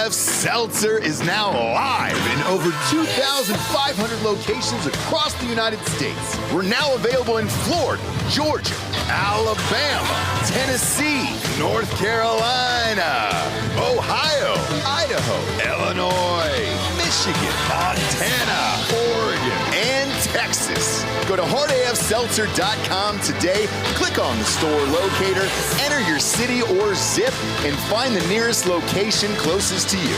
AF Seltzer is now live in over 2,500 locations across the United States. We're now available in Florida, Georgia, Alabama, Tennessee, North Carolina, Ohio, Idaho, Illinois, Michigan, Montana, Oregon, and Texas. Go to hardafseltzer.com today, click on the store locator, enter your city or zip, and find the nearest location closest to you.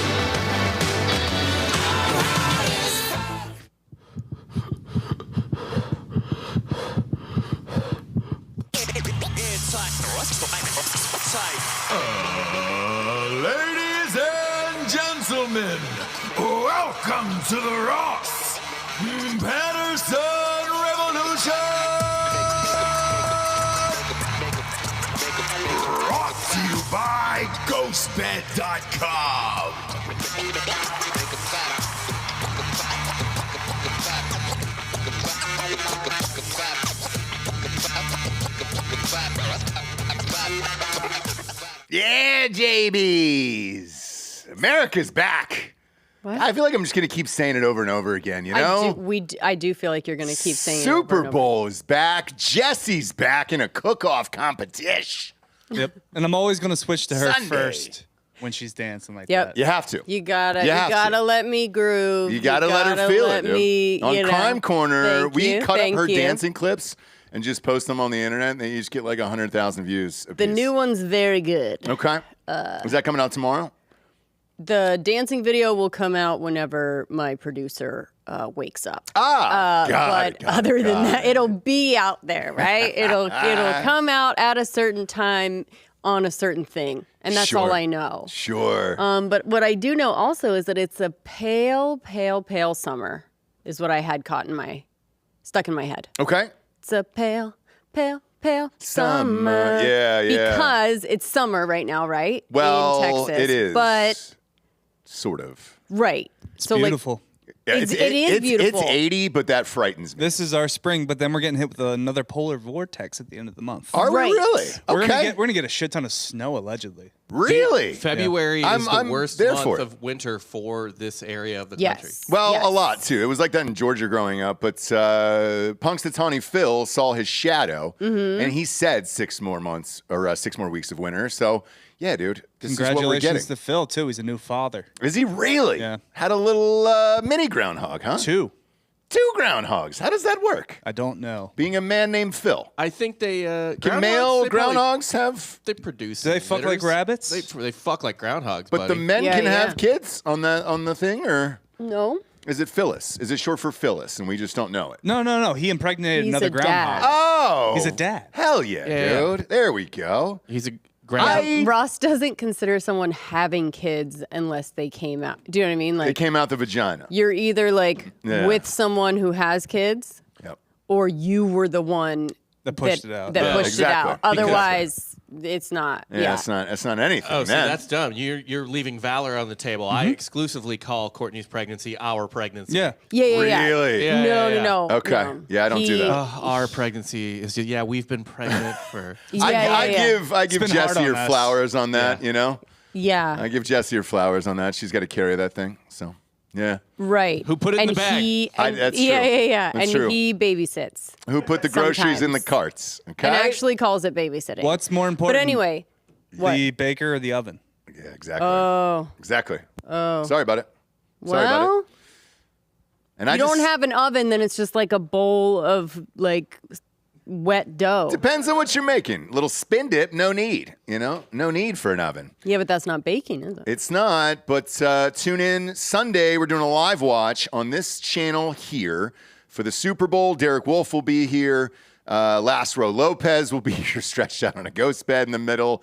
Ladies and gentlemen, welcome to the Ross Patterson Revolution! Brought to you by GhostBed.com. Yeah, JBs. America's back. What? I feel like I'm just going to keep saying it over and over again, you know? I do feel like you're going to keep saying Super it over and over. Bowl is back. Jessie's back in a cook-off competition. Yep. And I'm always going to switch to her Sunday. first when she's dancing like Yep. that. You have to. You gotta have to. let me groove. You gotta let her feel it. let me, On you know. Crime Corner, Thank we you, cut up thank her you. dancing clips and just post them on the internet, and they each get like 100,000 views. The new one's very good. Okay. Is that coming out tomorrow? The dancing video will come out whenever my producer wakes up. But Other than that, it'll be out there, right? It'll come out at a certain time on a certain thing, and that's all Sure. I know. Sure. But what I do know also is that it's a pale, pale, pale summer, is what I had stuck in my head. Okay. It's a pale, pale, pale summer. Yeah. Because it's summer right now, right? Well, in Texas. it is. But sort of. right. It's beautiful. Yeah, It is beautiful. It's 80, but that frightens me. This is our spring, but then we're getting hit with another polar vortex at the end of the month. Are Right. we really? We're Okay. gonna get a shit ton of snow allegedly. Really? February Yeah. is the I'm worst there month for it. of winter for this area of the yes. country. Well, yes. a lot too. It was like that in Georgia growing up, but Punxsutawney Phil saw his shadow, and he said 6 more months or 6 more weeks of winter. So, yeah, dude, this is what we're getting. Congratulations to Phil too. He's a new father. Is he really? Yeah. Had a little mini groundhog, huh? 2. 2 groundhogs. How does that work? I don't know. Being a man named Phil. I think they Can male they probably- groundhogs have? They produce. Do they fuck like litters. rabbits? They fuck like groundhogs. But the buddy. men Yeah, can yeah. have kids on the thing, or No. is it Phyllis? Is it short for Phyllis, and we just don't know it? No. He impregnated He's another a dad. groundhog. Oh, He's a dad. Hell yeah, Yeah. dude. There we go. He's a groundhog. Ross doesn't consider someone having kids unless they came out. Do you know what I mean? It Like came out the vagina. you're either like Yeah. with someone who has kids, Yep. or you were the one That pushed it out. That Yeah, pushed exactly. it out. Otherwise, it's not. Yeah, it's not anything. Oh, so man. that's dumb. You're leaving valor on the table. I exclusively call Courtney's pregnancy our pregnancy. Yeah. Yeah. Really? Yeah. No. Okay. no. Yeah, I don't do that. Our pregnancy is just, we've been pregnant for. I give been hard Jessie on her us. flowers on that. Yeah. You know, Yeah. I give Jessie her flowers on that. She's got to carry that thing. So yeah. Right. Who put it in and the bag? That's yeah, true. Yeah. That's And true. he babysits. Who put the groceries in the Sometimes. carts? Okay. And actually calls it babysitting. What's more important? But anyway, what? The baker or the oven? Yeah, exactly. Oh. Exactly. Oh. Sorry about it. Sorry about Well, it. And you don't have an oven, then it's just like a bowl of like wet dough. Depends on what you're making. Little spin dip, no need. You know, no need for an oven. Yeah, but that's not baking, is it? It's not, but tune in Sunday. We're doing a live watch on this channel here for the Super Bowl. Derek Wolf will be here. Last Row Lopez will be here stretched out on a ghost bed in the middle.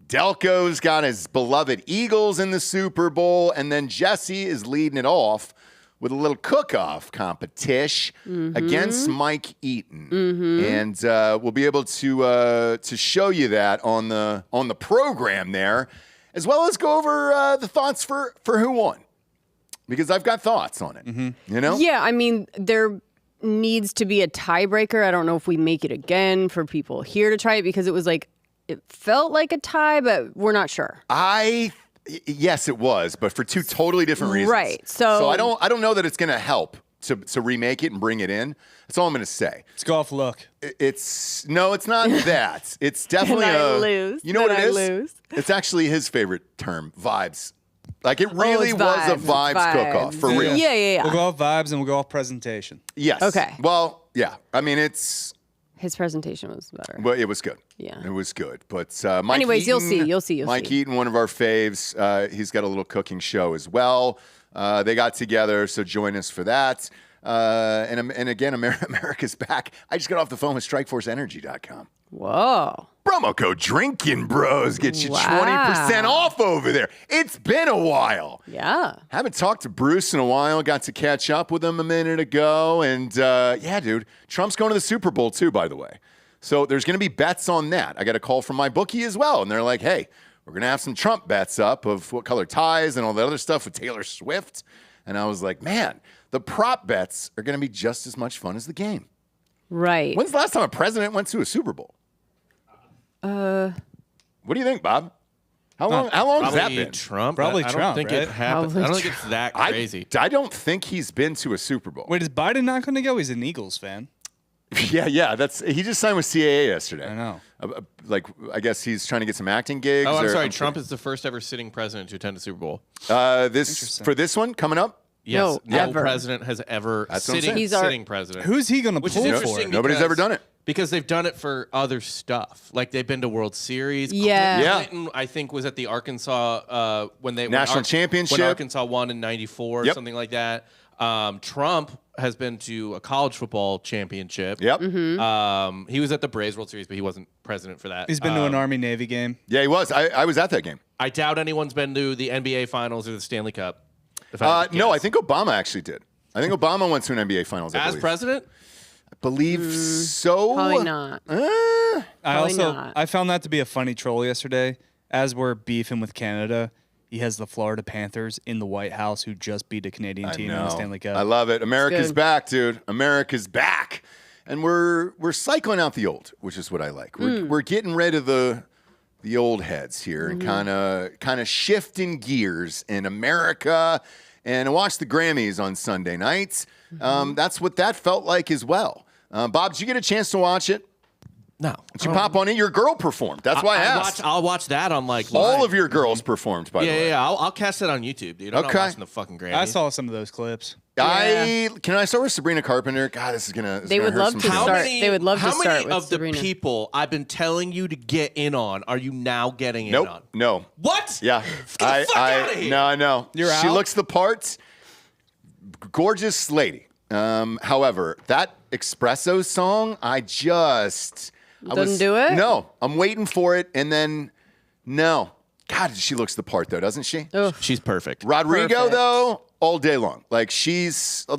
Delco's got his beloved Eagles in the Super Bowl. And then Jessie is leading it off with a little cook-off competition against Mike Eaton. And we'll be able to show you that on the program there, as well as go over the thoughts for who won. Because I've got thoughts on it, you know? Yeah, I mean, there needs to be a tiebreaker. I don't know if we make it again for people here to try it, because it was like, it felt like a tie, but we're not sure. I Yes, it was, but for two totally different reasons. Right. So I don't know that it's going to help to remake it and bring it in. That's all I'm going to say. It's golf look. It's not that. It's definitely Then I lose. You know what Then it I is? lose. It's actually his favorite term, vibes. Like it really it's was a vibes. vibes cook-off for Yeah. real. Yeah. We'll go off vibes and we'll go off presentation. Yes. Okay. Well, yeah. I mean, His presentation was better. well, it was good. Yeah. It was good. But Mike Anyways, you'll Eaton- see. Mike Eaton, one of our faves, he's got a little cooking show as well. They got together, so join us for that. And again, America's back. I just got off the phone with StrikeForceEnergy.com. Whoa. Promo code Drinkin Bros gets you Wow. 20% off over there. It's been a while. Yeah. Haven't talked to Bruce in a while. Got to catch up with him a minute ago. And yeah, dude, Trump's going to the Super Bowl too, by the way. So there's going to be bets on that. I got a call from my bookie as well. And they're like, hey, we're going to have some Trump bets up of what color ties and all that other stuff with Taylor Swift. And I was like, man, the prop bets are going to be just as much fun as the game. Right. When's the last time a president went to a Super Bowl? What do you think, Bob? How long has that Probably been? Trump. Probably I don't Trump, think right? it happened. I don't think it's that crazy. I don't think he's been to a Super Bowl. Wait, is Biden not going to go? He's an Eagles fan. Yeah. He just signed with CAA yesterday. I know. Like, I guess he's trying to get some acting gigs. Oh, I'm or- sorry. Trump is the first ever sitting president to attend a Super Bowl. For this one coming up. Yes, No, no ever. president has ever That's what I'm sitting saying. sitting president. Who's he going to Which is pull interesting. for? Nobody's ever done it. Because they've done it for other stuff. Like they've been to World Series. Yeah. Yeah. Clinton, I think, was at the Arkansas when they National championship. when Arkansas won in '94, Yep. something like that. Trump has been to a college football championship. Yep. Mm-hmm. He was at the Braves World Series, but he wasn't president for that. He's been to an Army-Navy game. Yeah, he was. I was at that game. I doubt anyone's been to the NBA Finals or the Stanley Cup. if I had to No, I guess. think Obama actually did. I think Obama went to an NBA Finals. I as believe. president. I believe so. Probably not. Probably not. I found that to be a funny troll yesterday. As we're beefing with Canada, he has the Florida Panthers in the White House who just beat a Canadian I team in know. the Stanley Cup. I love it. America's good. back, dude. America's back, and we're cycling out the old, which is what I like. We're getting rid of the old heads here and kind of shifting gears in America. And I watched the Grammys on Sunday nights. That's what that felt like as well. Bob, did you get a chance to watch it? No. Did you pop on it? Your girl performed. That's why I asked. I'll watch that on like All live. of your girls performed, by the way. Yeah. I'll catch that on YouTube, dude. I'm Okay. not watching the fucking Grammys. I saw some of those clips. Can I start with Sabrina Carpenter? God, this is gonna. They would love to How start. They would love to how start many with of the Sabrina. people I've been telling you to get in on are you now getting in Nope. on? No. What? Yeah. Get the fuck outta here. No, I know. You're She out? looks the part. Gorgeous lady. However, that espresso song, I Doesn't do it? No, I'm waiting for it, and then no. God, she looks the part though, doesn't she? Ugh. She's perfect. Rodrigo Perfect. though, all day long. Like she's all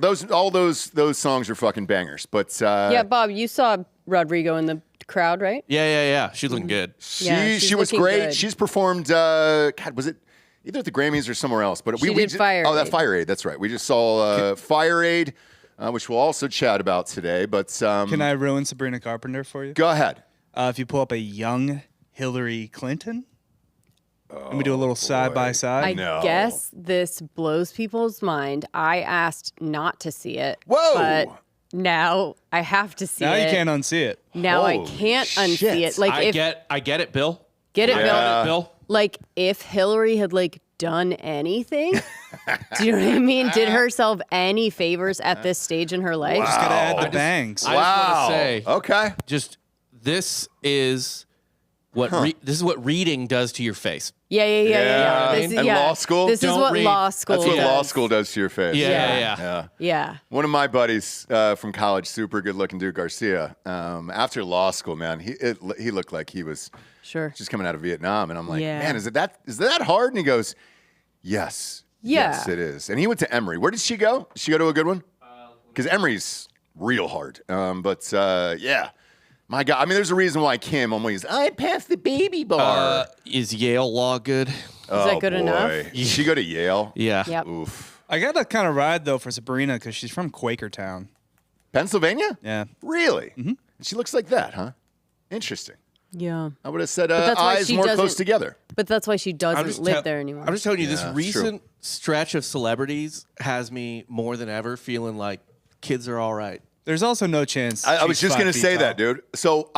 those songs are fucking bangers. But Yeah, Bob, you saw Rodrigo in the crowd, right? Yeah. She's looking good. Yeah, she she's was looking great. good. She's performed. God, was it either at the Grammys or somewhere else? But She did Fire Oh, that Aid. Fire Aid. That's right. We just saw Fire Aid, which we'll also chat about today. But Can I ruin Sabrina Carpenter for you? go ahead. If you pull up a young Hillary Clinton, and we do a little side by I side. No. guess this blows people's mind. I asked not to see it. Whoa. But now I have to see Now it. you can't unsee it. Now I Holy can't unsee shit. it. Like I if get it, Bill. get it, I Bill. get it, Bill. Like if Hillary had like done anything, do you know what I mean? Did herself any favors at this stage in her life? Just gotta add the just- bangs. I just Wow. want to say, Okay. just this is what this is what reading does to your face. Yeah. Yeah. This is, And law school? This is Don't what read. law school That's what does. law school does to your face. Yeah. Yeah. One of my buddies from college, super good-looking dude, Garcia. After law school, man, he looked like he was Sure. just coming out of Vietnam, and I'm like, Yeah. man, is it that hard? And he goes, yes, yes, Yeah. it is. And he went to Emory. Where did she go? Did she go to a good one? Because Emory's real hard. Yeah, my God. I mean, there's a reason why Kim always I passed the baby bar. Is Yale law good? Is that good enough? Did she go to Yale? Yeah. Yep. Oof. I got to kind of ride though for Sabrina because she's from Quakertown. Pennsylvania? Yeah. Really? Mm-hmm. She looks like that, huh? Interesting. Yeah. I would have said that's why eyes she more close doesn't- together. But that's why she doesn't live there anymore. I'm just telling you, this Yeah, recent stretch of celebrities has me more than ever feeling like kids are all right. There's also no chance. I was she's just 5 gonna feet say tall. that, dude. So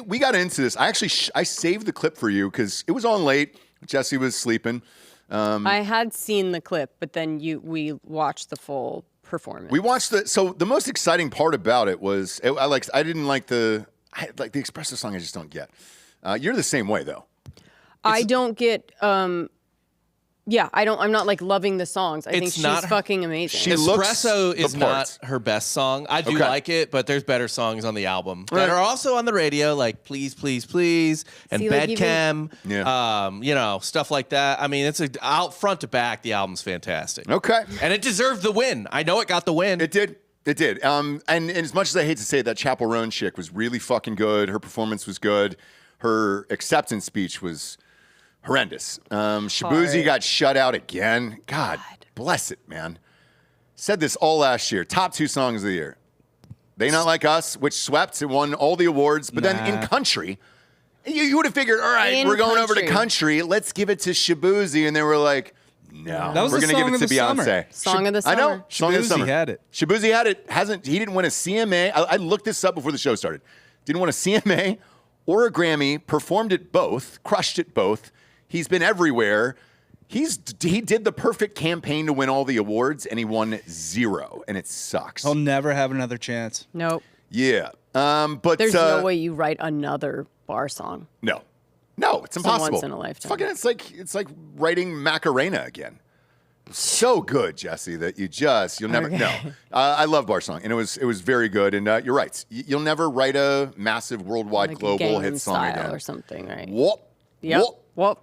we got into this. I actually I saved the clip for you because it was on late. Jessie was sleeping. I had seen the clip, but then we watched the full performance. We watched the most exciting part about it was I didn't like the expressive song. I just don't get. You're the same way though. I don't get. Yeah, I'm not like loving the songs. I think It's she's not- fucking amazing. She looks Espresso the is parts. not her best song. I do Okay. like it, but there's better songs on the album Right. that are also on the radio, like Please, Please, Please, and See, like, Bedchem. Yeah. Stuff like that. I mean, it's out front to back. The album's fantastic. Okay. And it deserved the win. I know it got the win. It did. It did. And as much as I hate to say it, that Chapel Roan chick was really fucking good. Her performance was good. Her acceptance speech was horrendous. Shabuzi got shut out again. God bless it, man. Said this all last year. Top 2 songs of the year. They Not Like Us, which swept and won all the awards. But then in country, you would have figured, all right, In we're going over to country. country. Let's give it to Shabuzi. And they were like, no, That was we're the going to give song it of to the summer. Beyonce. Song of the I know. summer. Song of the Shabuzi summer. had it. Shabuzi had it. He didn't win a CMA. I looked this up before the show started. Didn't win a CMA or a Grammy. Performed at both. Crushed at both. He's been everywhere. He did the perfect campaign to win all the awards, and he won 0, and it sucks. He'll never have another chance. Nope. Yeah. But There's no way you write another bar song. No, it's impossible. once in a lifetime. It's like writing Macarena again. So good, Jessie, that you'll never. Okay. No, I love Bar Song, and it was very good. And you're right. You'll never write a massive worldwide Like global Gangnam hit song Style again. or something, right? Whoop. Yep. Whoop. Whoop.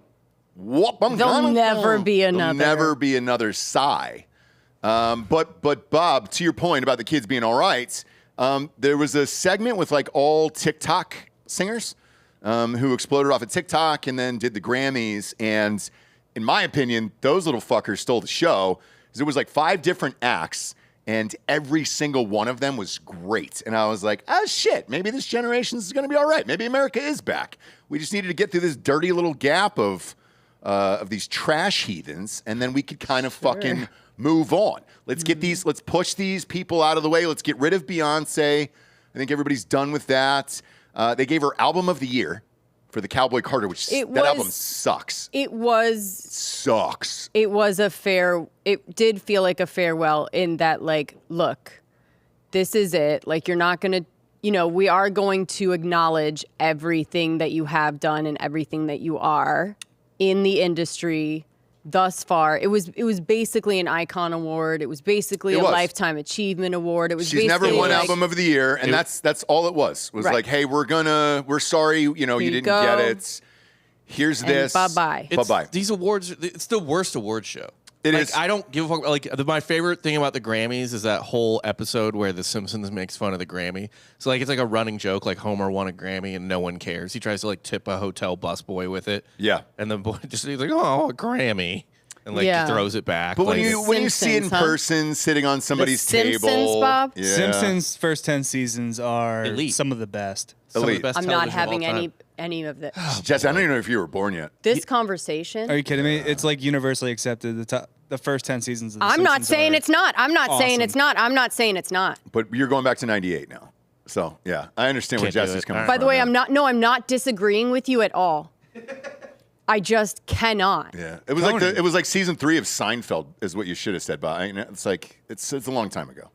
Whoop. There'll never be There'll another. never be another Psy. But Bob, to your point about the kids being all right, there was a segment with like all TikTok singers who exploded off of TikTok and then did the Grammys. And in my opinion, those little fuckers stole the show because it was like 5 different acts and every single one of them was great. And I was like, oh shit, maybe this generation is going to be all right. Maybe America is back. We just needed to get through this dirty little gap of these trash heathens, and then we could kind of fucking move on. Let's get let's push these people out of the way. Let's get rid of Beyonce. I think everybody's done with that. They gave her Album of the Year for the Cowboy Carter, which that album sucks. It Sucks. it did feel like a farewell in that, like, look, this is it. Like, you're not going to, we are going to acknowledge everything that you have done and everything that you are in the industry thus far. It was basically an icon award. It was basically a lifetime achievement award. It was She's never basically won like, Album of the Year, and that's all it was. Was Right. like, hey, we're sorry, you didn't go. get it. Here's And this. bye-bye. Bye-bye. These awards, it's the worst award show. It Like, is. I don't give a fuck. Like, my favorite thing about the Grammys is that whole episode where The Simpsons makes fun of the Grammy. So, like, it's like a running joke, like Homer won a Grammy and no one cares. He tries to, like, tip a hotel busboy with it. Yeah. And the boy just, he's like, oh, a Grammy. And, like, Yeah. he throws it back. But like, when you see it in Simpsons, huh? person, sitting on somebody's Simpsons, table, Bob? yeah. Simpsons' first 10 seasons are Elite. some of the best. some of the Elite. best I'm not television of all having time. any of this. Jesse, I don't even know if you were born yet. This conversation. Are you kidding me? It's like universally accepted. The first 10 seasons of The I'm not Simpsons saying are it's not. I'm not saying awesome. it's not. I'm not saying it's not. But you're going back to 98 now. So, yeah, I understand where Can't do Jesse's it. coming All from. right. By the way, yeah. I'm not disagreeing with you at all. I just cannot. Yeah, it was like season 3 of Seinfeld is what you should have said. But it's like it's a long time ago.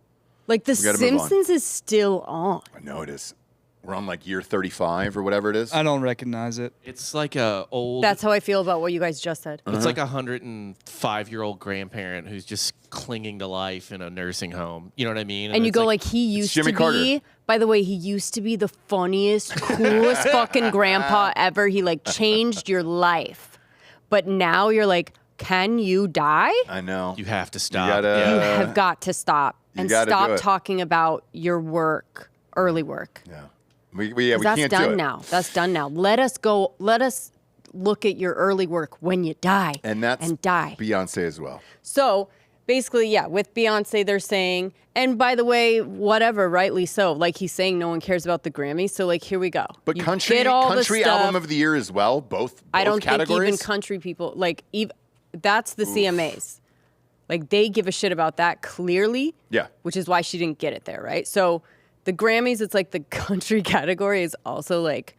Like The gotta move on. Simpsons is still on. I know it is. We're on like year 35 or whatever it is. I don't recognize it. It's like a old. That's how I feel about what you guys just said. It's like a 105-year-old grandparent who's just clinging to life in a nursing home. You know what I mean? And you it's go like he used Jimmy to Carter. be. By the way, he used to be the funniest, coolest fucking grandpa ever. He like changed your life. But now you're like, can you die? I know. you have to stop. gotta- You yeah. have got to stop and gotta do stop it. talking about your work, early work. Yeah. We 'Cause that's can't do done it. now. That's done now. Let us go. Let us look at your early work when you die. And that's and die. Beyonce as well. So basically, yeah, with Beyonce, they're saying, and by the way, whatever, rightly so. Like he's saying, no one cares about the Grammys, so like here we go. But You country get all the country stuff. album of the year as well. Both I don't categories. think even country people like that's the CMAs. Like they give a shit about that clearly. Yeah. Which is why she didn't get it there, right? So the Grammys, it's like the country category is also like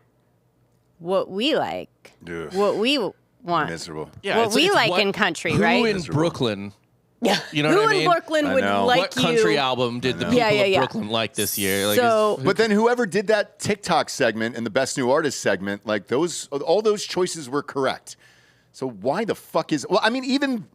what we like, Ugh. what we want, Miserable. Yeah, what it's- we it's like what- in country, Who right? in Brooklyn? Yeah. You know Who what I in mean? Brooklyn I would know. like What country you? album did the people Yeah, yeah, of yeah. Brooklyn like this year? Like, So- But then whoever did that TikTok segment and the best new artist segment, like all those choices were correct. So why the fuck is? Well, I mean, even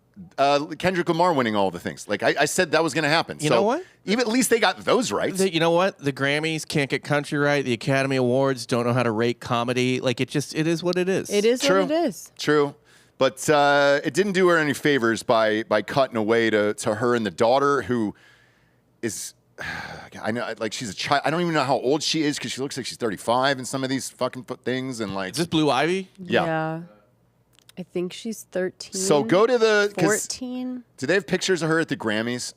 Kendrick Lamar winning all the things. Like I said, that was going to happen. You know what? Even at least they got those right. you know what? The Grammys can't get country right. The Academy Awards don't know how to rate comedy. Like it is what it is. It is True. what it is. True. But it didn't do her any favors by cutting away to her and the daughter, who is, I know, like she's a child. I don't even know how old she is because she looks like she's 35 in some of these fucking things. And like, Is this Blue Ivy? yeah. I think she's 13. So go to the 14. Do they have pictures of her at the Grammys?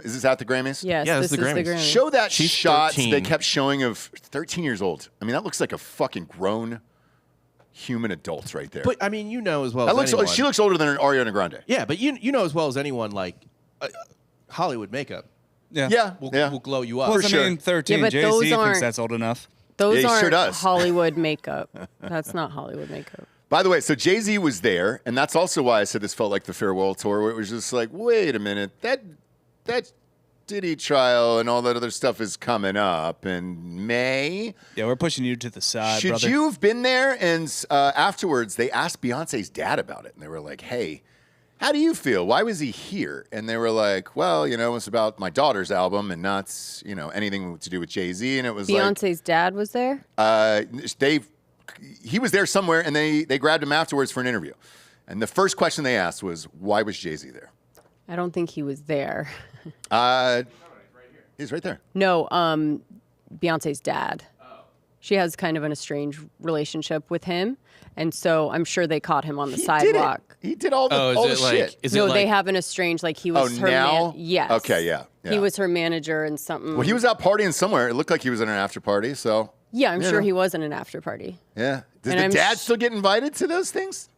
Is this at the Grammys? Yes, Yeah, this this is is the the Grammys. Grammys. Show that She's shots 13. they kept showing of 13 years old. I mean, that looks like a fucking grown human adult right there. But I mean, you know as well that as looks. anyone. She looks older than Ariana Grande. Yeah, but you know as well as anyone, like Hollywood makeup Yeah, will, yeah. will glow you up. Well, For I sure. mean, 13. Yeah, but Jay-Z those thinks aren't- that's old enough. Those Yeah, he sure aren't does. Hollywood makeup. That's not Hollywood makeup. By the way, so Jay-Z was there, and that's also why I said this felt like the farewell tour, where it was just like, wait a minute, that Diddy trial and all that other stuff is coming up in May. Yeah, we're pushing you to the side, Should brother. you have been there? And afterwards, they asked Beyonce's dad about it, and they were like, hey, how do you feel? Why was he here? And they were like, well, you know, it's about my daughter's album and not, you know, anything to do with Jay-Z. And it was Beyonce's dad was there? he was there somewhere, and they grabbed him afterwards for an interview. And the first question they asked was, why was Jay-Z there? I don't think he was there. He's right there. No, Beyonce's dad. She has kind of an estranged relationship with him. And so I'm sure they caught him on the sidewalk. He did all the, Oh, all is the it shit. like? Is No, it like? they have an estranged, like he was her now? Yes. Okay, yeah. He was her manager and something. Well, he was out partying somewhere. It looked like he was in an after party, so. Yeah, I'm you sure know. he was in an after party. Yeah. Does And the I'm dad still get invited to those things?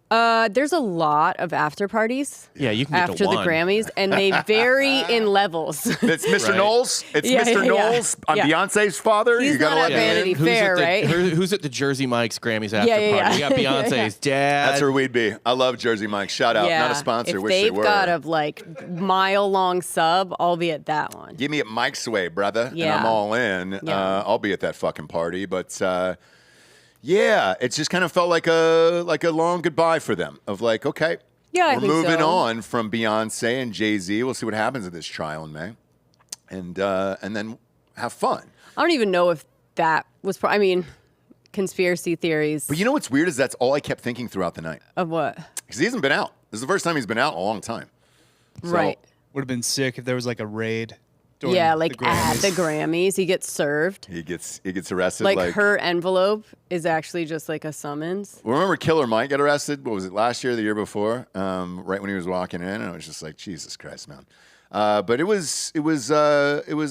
There's a lot of after parties Yeah, you can get after to the one. Grammys, and they vary in levels. It's Mr. Right. Knowles. It's Yeah, Mr. yeah, yeah. Knowles. I'm Yeah. Beyonce's father. He's You gotta not let at me in. Vanity Who's Fair, at the, right? Who's at the Jersey Mike's Grammys after Yeah, yeah, party? yeah. You got Beyonce's dad. That's where we'd be. I love Jersey Mike. Shout out. Yeah. Not a sponsor. If Wish they they've were. got a like mile-long sub, I'll be at that one. Give me at Mike's way, brother, and Yeah. I'm all in. Yeah. I'll be at that fucking party. But yeah, it just kind of felt like a long goodbye for them. Of like, okay, Yeah, I we're think moving so. on from Beyonce and Jay-Z. We'll see what happens at this trial in May, and then have fun. I don't even know if that was. I mean, conspiracy theories But you know what's weird is that's all I kept thinking throughout the night of what? because he hasn't been out. This is the first time he's been out in a long time. So- Right. Would have been sick if there was like a raid. during Yeah, the like at Grammys. the Grammys, he gets served. He gets arrested. Like her envelope is actually just like a summons. Remember Killer Mike got arrested? What was it, last year or the year before? Right when he was walking in, and I was just like, Jesus Christ, man. But it was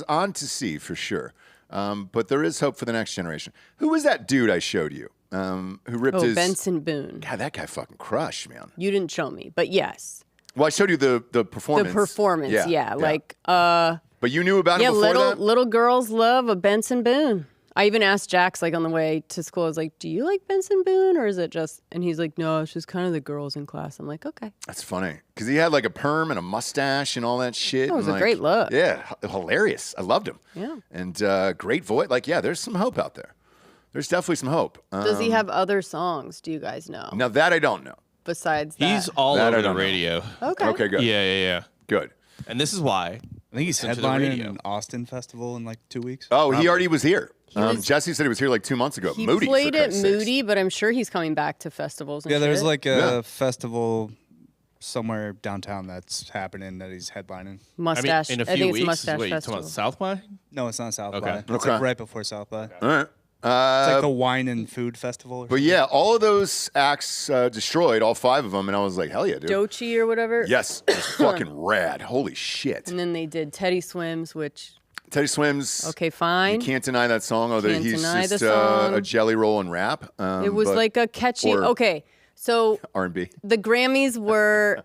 on to see for sure. But there is hope for the next generation. Who was that dude I showed you? Who ripped Oh, his Benson Boone. God, that guy fucking crushed, man. You didn't show me, but yes, Well, I showed you the performance. the performance. Yeah, like But you knew about yeah, him before little that? little girls love a Benson Boone. I even asked Jax like on the way to school. I was like, "Do you like Benson Boone, or is it just?" And he's like, "No, it's just kind of the girls in class." I'm like, "Okay." That's funny because he had like a perm and a mustache and all that shit. That was and, a great look. Yeah, hilarious. I loved him. Yeah. And great voice. Like, yeah, there's some hope out there. There's definitely some hope. Does he have other songs? Do you guys know? Now that I don't know. Besides that, He's all That I over the don't know. radio. okay. Okay, good. Yeah. Good. And this is why. I think he's Listen to the headlining radio. an Austin festival in like 2 weeks. Oh, he already was here. was- Jesse said he was here like 2 months ago. He Moody. for played at Christ's sakes. Moody, but I'm sure he's coming back to festivals. And Yeah, there's shit. like a Yeah. festival somewhere downtown that's happening that he's headlining. Mustache. I mean, in a I few think it's weeks. Mustache Wait, you talking Festival. about South by? No, it's not South Okay. by. It's Okay. like right before South by. All right. It's like a wine and food festival. Or But yeah, all of those acts destroyed, all 5 of them, and I was like, hell yeah, dude. Dochi or whatever. Yes, it was fucking rad. Holy shit. And then they did Teddy Swims, which Teddy Swims. okay, fine. You can't deny that song, although Can't he's deny just the song. a jelly roll and rap. It was but like a catchy. or- Okay, so R&B. the Grammys were.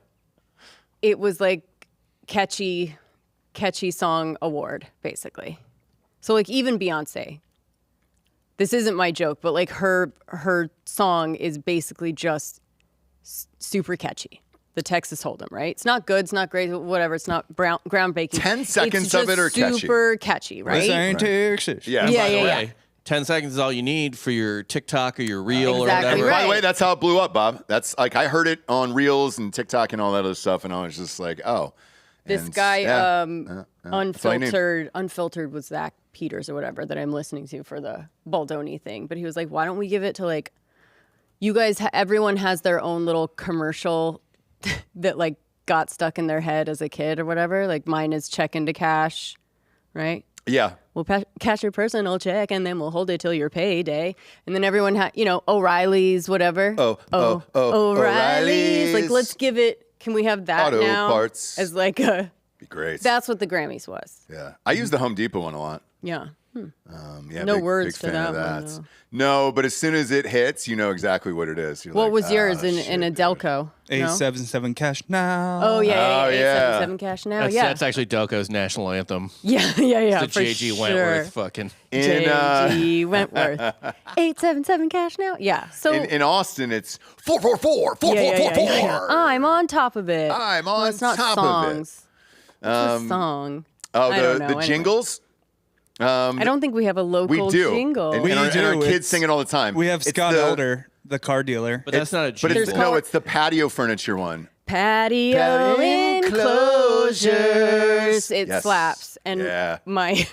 It was like catchy song award basically. So like even Beyonce. This isn't my joke, but like her song is basically just super catchy. The Texas Hold'em, right? It's not good, it's not great, whatever. It's not groundbreaking. 10 seconds it's of just it are catchy. super catchy, right? This ain't Texas. Yeah. Yeah, By the yeah, way, yeah. 10 seconds is all you need for your TikTok or your reel Exactly or whatever. right. By the way, that's how it blew up, Bob. That's like I heard it on Reels and TikTok and all that other stuff, and I was just like, oh. This And guy, yeah, that's all you need. unfiltered was Zach Peters or whatever that I'm listening to for the Baldoni thing. But he was like, why don't we give it to like, you guys, everyone has their own little commercial that like got stuck in their head as a kid or whatever. Like mine is check into cash, right? Yeah. We'll cash your personal check and then we'll hold it till your payday. And then everyone had, O'Reilly's, whatever. O'Reilly's. O'Reilly's. Like, let's give it. Can we have that Auto now? parts. As like a. Be great. That's what the Grammys was. Yeah. I use the Home Depot one a lot. Yeah. Yeah, No big, words big to fan of that one, though. No, but as soon as it hits, you know exactly what it is. You're What like, was yours "Ah, in shit, a dude." Delco? 877 cash now. Oh yeah, Oh, yeah. 877 cash now. That's actually Delco's national anthem. yeah, The for JG sure. Wentworth fucking. In, JG Wentworth. 877 cash now. Yeah. So in Austin, it's 444 yeah. 4444. I'm on top of it. I'm Well, on it's not top of it. songs. What's the song? Oh, I don't the know, anyway. jingles. I don't think we have a local We do. jingle. And, We and our, and our do. kids It's- sing it all the time. We have It's Scott the- Elder, the car dealer. But that's not a But jingle. it's no, it's the patio furniture one. Patio enclosures. It Yes. slaps. And Yeah. my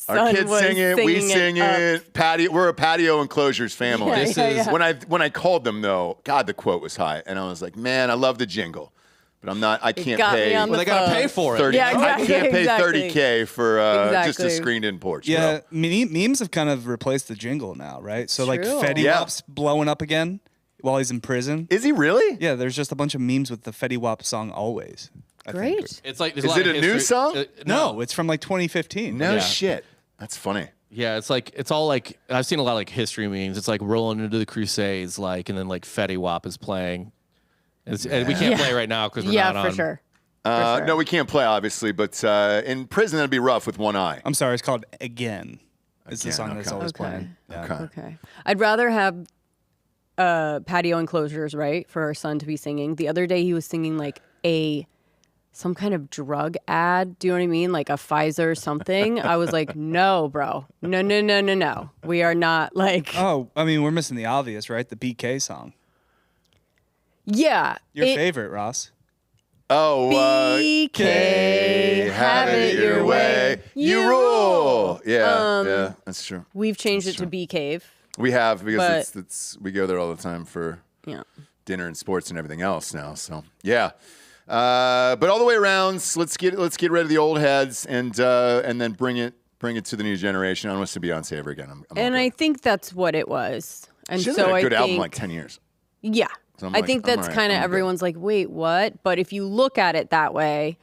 Our son kids was sing it. We singing sing up. it. Patio. We're a patio enclosures family. Yeah, This yeah, is- yeah. When I called them though, God, the quote was high, and I was like, man, I love the jingle, but I'm not. I can't got me pay. on Well, they got to phone. pay for it. 30. Yeah, I exactly, can't pay exactly. $30K for just a Exactly. screened-in porch. Yeah, bro. memes have kind of replaced the jingle now, right? So like True. Fetty Yeah. Wap's blowing up again while he's in prison. Is he really? Yeah, there's just a bunch of memes with the Fetty Wap song "Always." I think. Great. It's like there's Is a lot it of a new history- song? No, it's from like 2015. No Yeah. shit. That's funny. Yeah, it's all like I've seen a lot of like history memes. It's like rolling into the Crusades, like, and then like Fetty Wap is playing. And we can't play right now because we're Yeah, not for on. sure. For sure. No, we can't play obviously, but in prison that'd be rough with one eye. I'm sorry, it's called "Again." It's the Again, song that's okay. always Okay. playing. Yeah. Okay. Okay. I'd rather have patio enclosures, right, for our son to be singing. The other day he was singing like some kind of drug ad. Do you know what I mean? Like a Pfizer something. I was like, no, bro. No. We are not like, Oh, I mean, we're missing the obvious, right? The BK song. yeah. Your favorite, Ross. Oh, BK, have it your way. You rule. Yeah, that's true. We've changed it to B Cave. We have because But- it's we go there all the time for Yeah. dinner and sports and everything else now. So yeah, but all the way around, so let's get rid of the old heads and then bring it to the new generation. I don't want to see Beyonce ever again. I'm And all I good. think that's what it was. And She hasn't so had a I good think, album in like 10 years. yeah. So I'm I like, think I'm that's all right, kind of I'm good. everyone's like, wait, what? But if you look at it that way,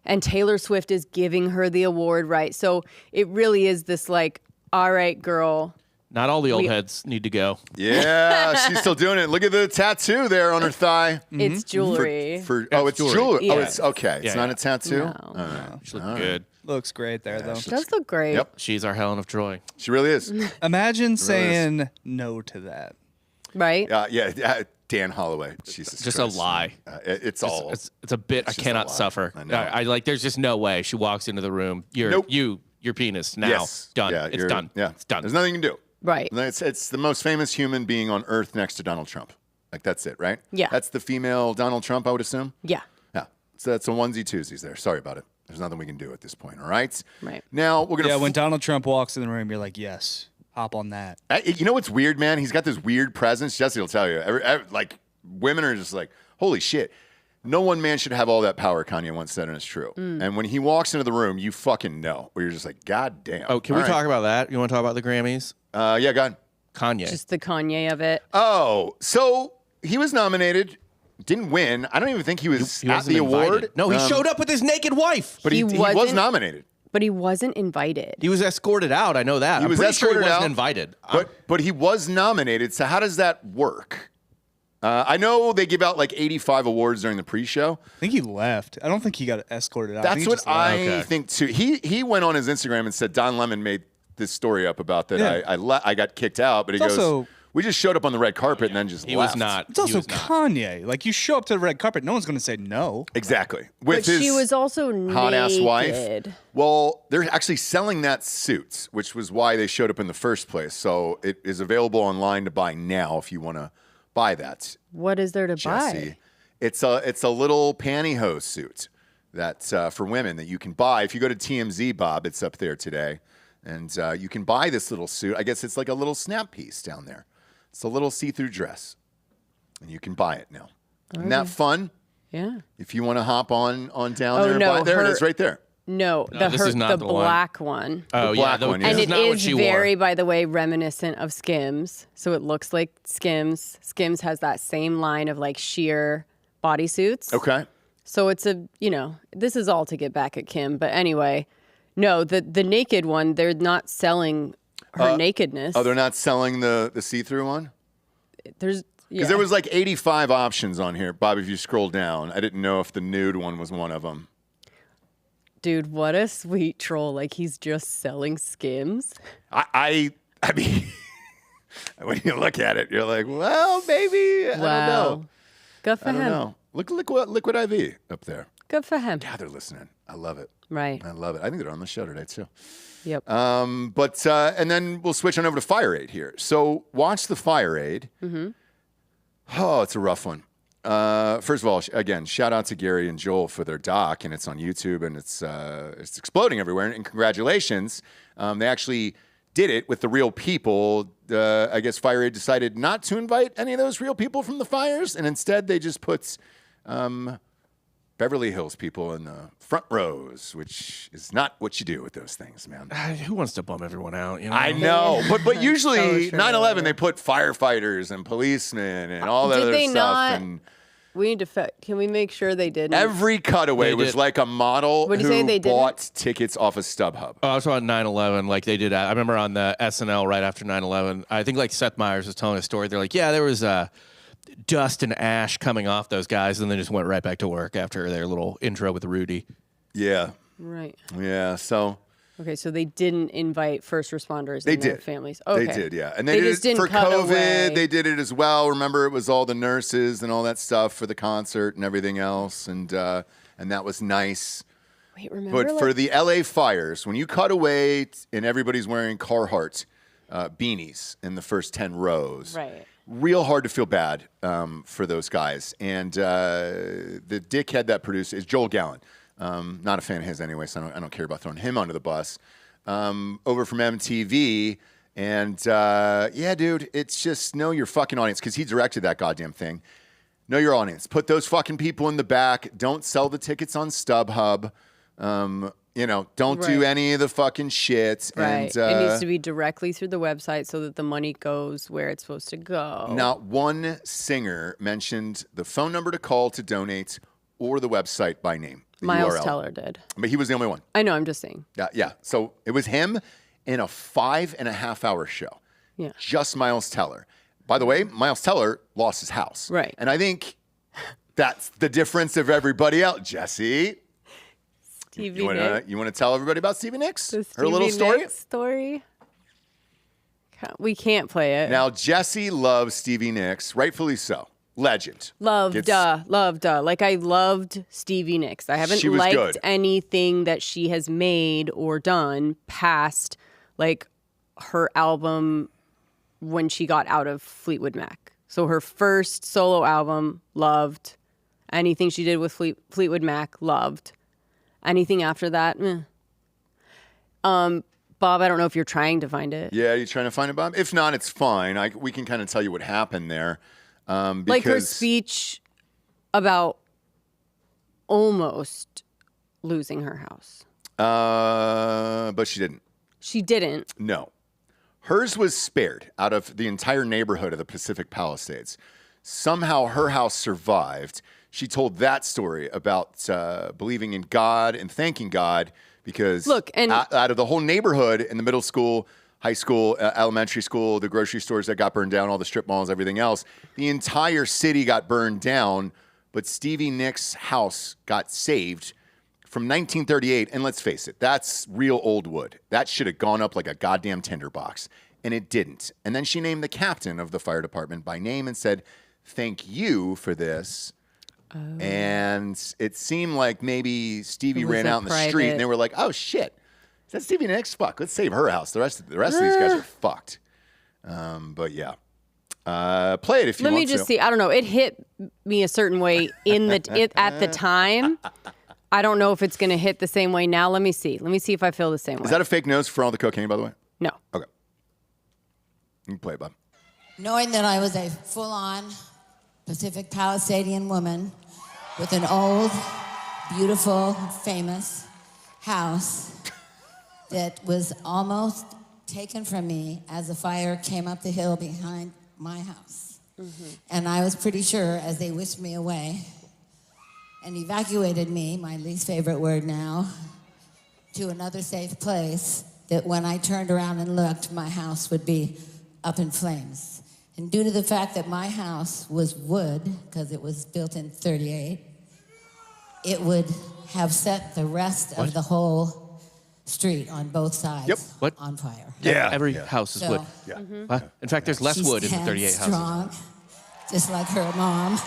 and Taylor Swift is giving her the award, right? So it really is this like, all right, girl. Not all the old heads need to go. Yeah, she's still doing it. Look at the tattoo there on her thigh. It's jewelry. Oh, it's jewelry. Oh, Yeah. it's okay. It's Yeah, not yeah. a tattoo. No. All right. She looked good. Looks great there, though. It does look great. Yep, She's our Helen of Troy. she really is. Imagine saying no to that. Right? Yeah. Dan Holloway. Jesus Just Christ. a lie. It's all. It's a bit I just a cannot lie. suffer. I know. I like. There's just no way she walks into the room. Nope. Your penis now yes. done. Yeah, It's you're- done. Yeah, It's done. There's nothing you can do. Right. It's the most famous human being on earth next to Donald Trump. Like that's it, right? Yeah. That's the female Donald Trump, I would assume. Yeah. Yeah. So that's a onesie twosies there. Sorry about it. There's nothing we can do at this point. All right. Right. Now we're gonna. Yeah, when Donald Trump walks in the room, you're like, yes, hop on that. You know what's weird, man? He's got this weird presence. Jesse will tell you. Like women are just like, holy shit. No one man should have all that power, Kanye once said, and it's true. And when he walks into the room, you fucking know. Where you're just like, God damn. Oh, can All we right. talk about that? You want to talk about the Grammys? Yeah, go ahead. Kanye. Just the Kanye of it. Oh, so he was nominated, didn't win. I don't even think he was He at wasn't the award. invited. No, he showed up with his naked wife. But he was wasn't- nominated. But he wasn't invited. He was escorted out. I know that. He was I'm pretty sure he escorted wasn't out, invited. But he was nominated. So how does that work? I know they give out like 85 awards during the pre-show. I think he left. I don't think he got escorted out. I That's think he what just left. I think too. He went on his Instagram and said Don Lemon made this story up about that. Yeah. I got kicked out, but he It's goes, also- we just showed up on the red carpet and then just He left. was not. It's he also was not. Kanye. Like, you show up to the red carpet, no one's going to say no. Exactly. With But his she was also hot-ass wife. naked. Well, they're actually selling that suit, which was why they showed up in the first place. So it is available online to buy now if you want to buy that, What is there to Jesse. buy? It's a little pantyhose suit that's for women that you can buy. If you go to TMZ, Bob, it's up there today. And you can buy this little suit. I guess it's like a little snap piece down there. It's a little see-through dress. And you can buy it now. Isn't that fun? Yeah. If you want to hop on down Oh, there and no, buy it. There it her- is right there. No, this is not the one. black one. Oh, The yeah. black one, yeah. And This it is not what is she very, wore. by the way, reminiscent of Skims. So it looks like Skims. Skims has that same line of like sheer bodysuits. Okay. So it's this is all to get back at Kim. But anyway, no, the naked one, they're not selling her nakedness. Oh, they're not selling the see-through one? There's Because there was like 85 options on here. Bob, if you scroll down, I didn't know if the nude one was one of them. Dude, what a sweet troll. Like he's just selling Skims. I mean, when you look at it, you're like, well, maybe. I don't know. Good for I don't him. know. Look what Liquid IV up there. Good for him. God, they're listening. I love it. Right. I love it. I think they're on the show today too. Yep. And then we'll switch on over to Fire Aid here. So watch the Fire Aid. Mm-hmm. Oh, it's a rough one. First of all, again, shout out to Gary and Joel for their doc, and it's on YouTube, and it's exploding everywhere. And congratulations, they actually did it with the real people. I guess Fire Aid decided not to invite any of those real people from the fires, and instead they just put Beverly Hills people in the front rows, which is not what you do with those things, man. Who wants to bum everyone out? You know? I know, but usually So true. 9/11 they put firefighters and policemen and all that Did other they stuff. not? And We need to. Can we make sure they didn't? every cutaway They was did. like a model What'd you who say they didn't? bought tickets off of StubHub. Oh, I was on 9/11, like they did. I remember on the SNL right after 9/11. I think like Seth Meyers was telling a story. They're like, yeah, there was dust and ash coming off those guys, and then just went right back to work after their little intro with Rudy. Yeah, Right. yeah. So Okay, so they didn't invite first responders they and their did. families. Okay. They did, yeah. And They they, just did it didn't for cut COVID. away. They did it as well. Remember, it was all the nurses and all that stuff for the concert and everything else, and that was nice. Wait, remember? But for the LA fires, when you cut away and everybody's wearing Carhartt beanies in the first 10 rows, Right. real hard to feel bad for those guys. And the dickhead that produced is Joel Gallen. Not a fan of his anyway, so I don't care about throwing him under the bus. Over from MTV. And yeah, dude, it's just know your fucking audience because he directed that goddamn thing. Know your audience. Put those fucking people in the back. Don't sell the tickets on StubHub. Don't do Right. any of the fucking shit. Right. And It needs to be directly through the website so that the money goes where it's supposed to go. not one singer mentioned the phone number to call to donate or the website by name. The Miles URL. Teller did. But he was the only one. I know, I'm just saying. Yeah. So it was him in a 5.5-hour show. Yeah. Just Miles Teller. By the way, Miles Teller lost his house. Right. And I think that's the difference of everybody else. Jesse, Stevie you Nicks. want to tell everybody about Stevie Nicks? The Her little Stevie story? Nicks story. We can't play it. Now, Jesse loves Stevie Nicks, rightfully so. Legend. Loved, Like I loved Stevie Nicks. I haven't She was liked good. anything that she has made or done past like her album when she got out of Fleetwood Mac. So her first solo album, loved. Anything she did with Fleetwood Mac, loved. Anything after that, meh. Bob, I don't know if you're trying to find it. Yeah, you trying to find it, Bob? If not, it's fine. We can kind of tell you what happened there. Like her because- speech about almost losing her house. But she didn't. She didn't. No. Hers was spared out of the entire neighborhood of the Pacific Palisades. Somehow her house survived. She told that story about believing in God and thanking God because out of the whole neighborhood in the middle school, high school, elementary school, the grocery stores that got burned down, all the strip malls, everything else, the entire city got burned down, but Stevie Nicks' house got saved from 1938, and let's face it, that's real old wood. That should have gone up like a goddamn tinderbox, and it didn't. And then she named the captain of the fire department by name and said, "Thank you for this." Oh. And it seemed like maybe Stevie ran out in the street, and they were like, "Oh shit, is that Stevie Nicks? Fuck, let's save her house. The rest of these guys are fucked." But yeah. Play it if you want to. Let me just see. I don't know. It hit me a certain way at the time. I don't know if it's going to hit the same way now. Let me see. Let me see if I feel the same way. Is that a fake nose for all the cocaine, by the way? No. Okay. You can play it, Bob. Knowing that I was a full-on Pacific Palisadian woman with an old, beautiful, famous house that was almost taken from me as the fire came up the hill behind my house. Mm-hmm. And I was pretty sure as they whisked me away and evacuated me, my least favorite word now, to another safe place, that when I turned around and looked, my house would be up in flames. And due to the fact that my house was wood, because it was built in 38, it would have set the rest of the whole street on both sides on fire. Yeah. Every house is wood. Yeah. Mm-hmm. In fact, there's less wood in the 38 strong, houses. Just like her mom.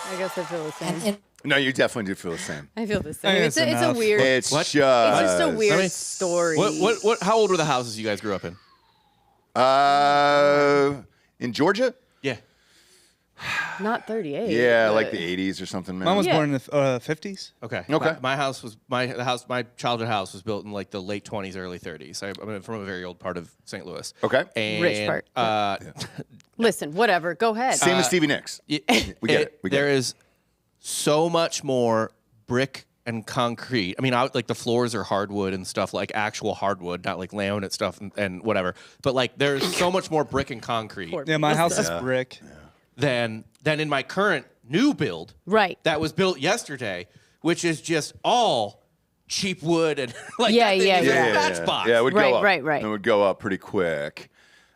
I guess I feel the same. No, you definitely do feel the same. I feel the same. It's a weird. It's just a weird story. What? How old were the houses you guys grew up in? In Georgia? Yeah. Not 38. Yeah, like the 80s or something, man. Mine was born in the 50s. Okay. Okay. My house was my childhood house was built in like the late 20s, early 30s. I'm from a very old part of St. Louis. Okay. And, Rich part. Listen, whatever. Go ahead. Same as Stevie Nicks. We get it. There is so much more brick and concrete. I mean, like the floors are hardwood and stuff, like actual hardwood, not like laminate stuff and whatever. But like there's so much more brick and concrete. Yeah, my house is brick. Than in my current new build. Right. That was built yesterday, which is just all cheap wood and like Yeah, matchbox. Yeah, it would go up. Right. It would go up pretty quick.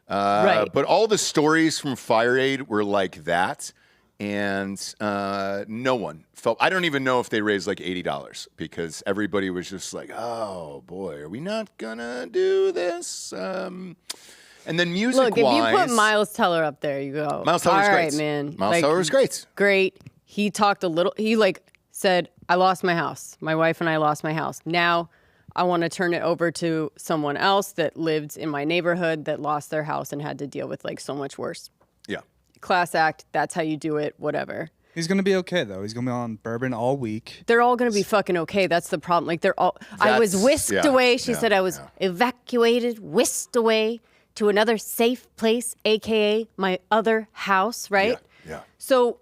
Right. But all the stories from Fire Aid were like that. And no one felt, I don't even know if they raised like $80 because everybody was just like, oh boy, are we not gonna do this? And then music-wise, Look, if you put Miles Teller up there, you go, Miles Teller's all great. right, man. Miles Teller was great. Great. He talked a little, he said, I lost my house. My wife and I lost my house. Now I want to turn it over to someone else that lived in my neighborhood that lost their house and had to deal with so much worse. Yeah. Class act, that's how you do it, whatever. He's going to be okay, though. He's going to be on bourbon all week. They're all going to be fucking okay. That's the problem. They're all, I was whisked away. She said I was evacuated, whisked away to another safe place, AKA my other house, right? Yeah. So,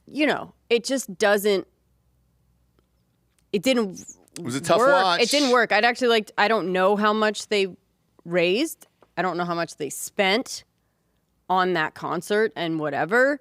it just doesn't, it didn't It was a tough work. watch. It didn't work. I don't know how much they raised. I don't know how much they spent on that concert and whatever.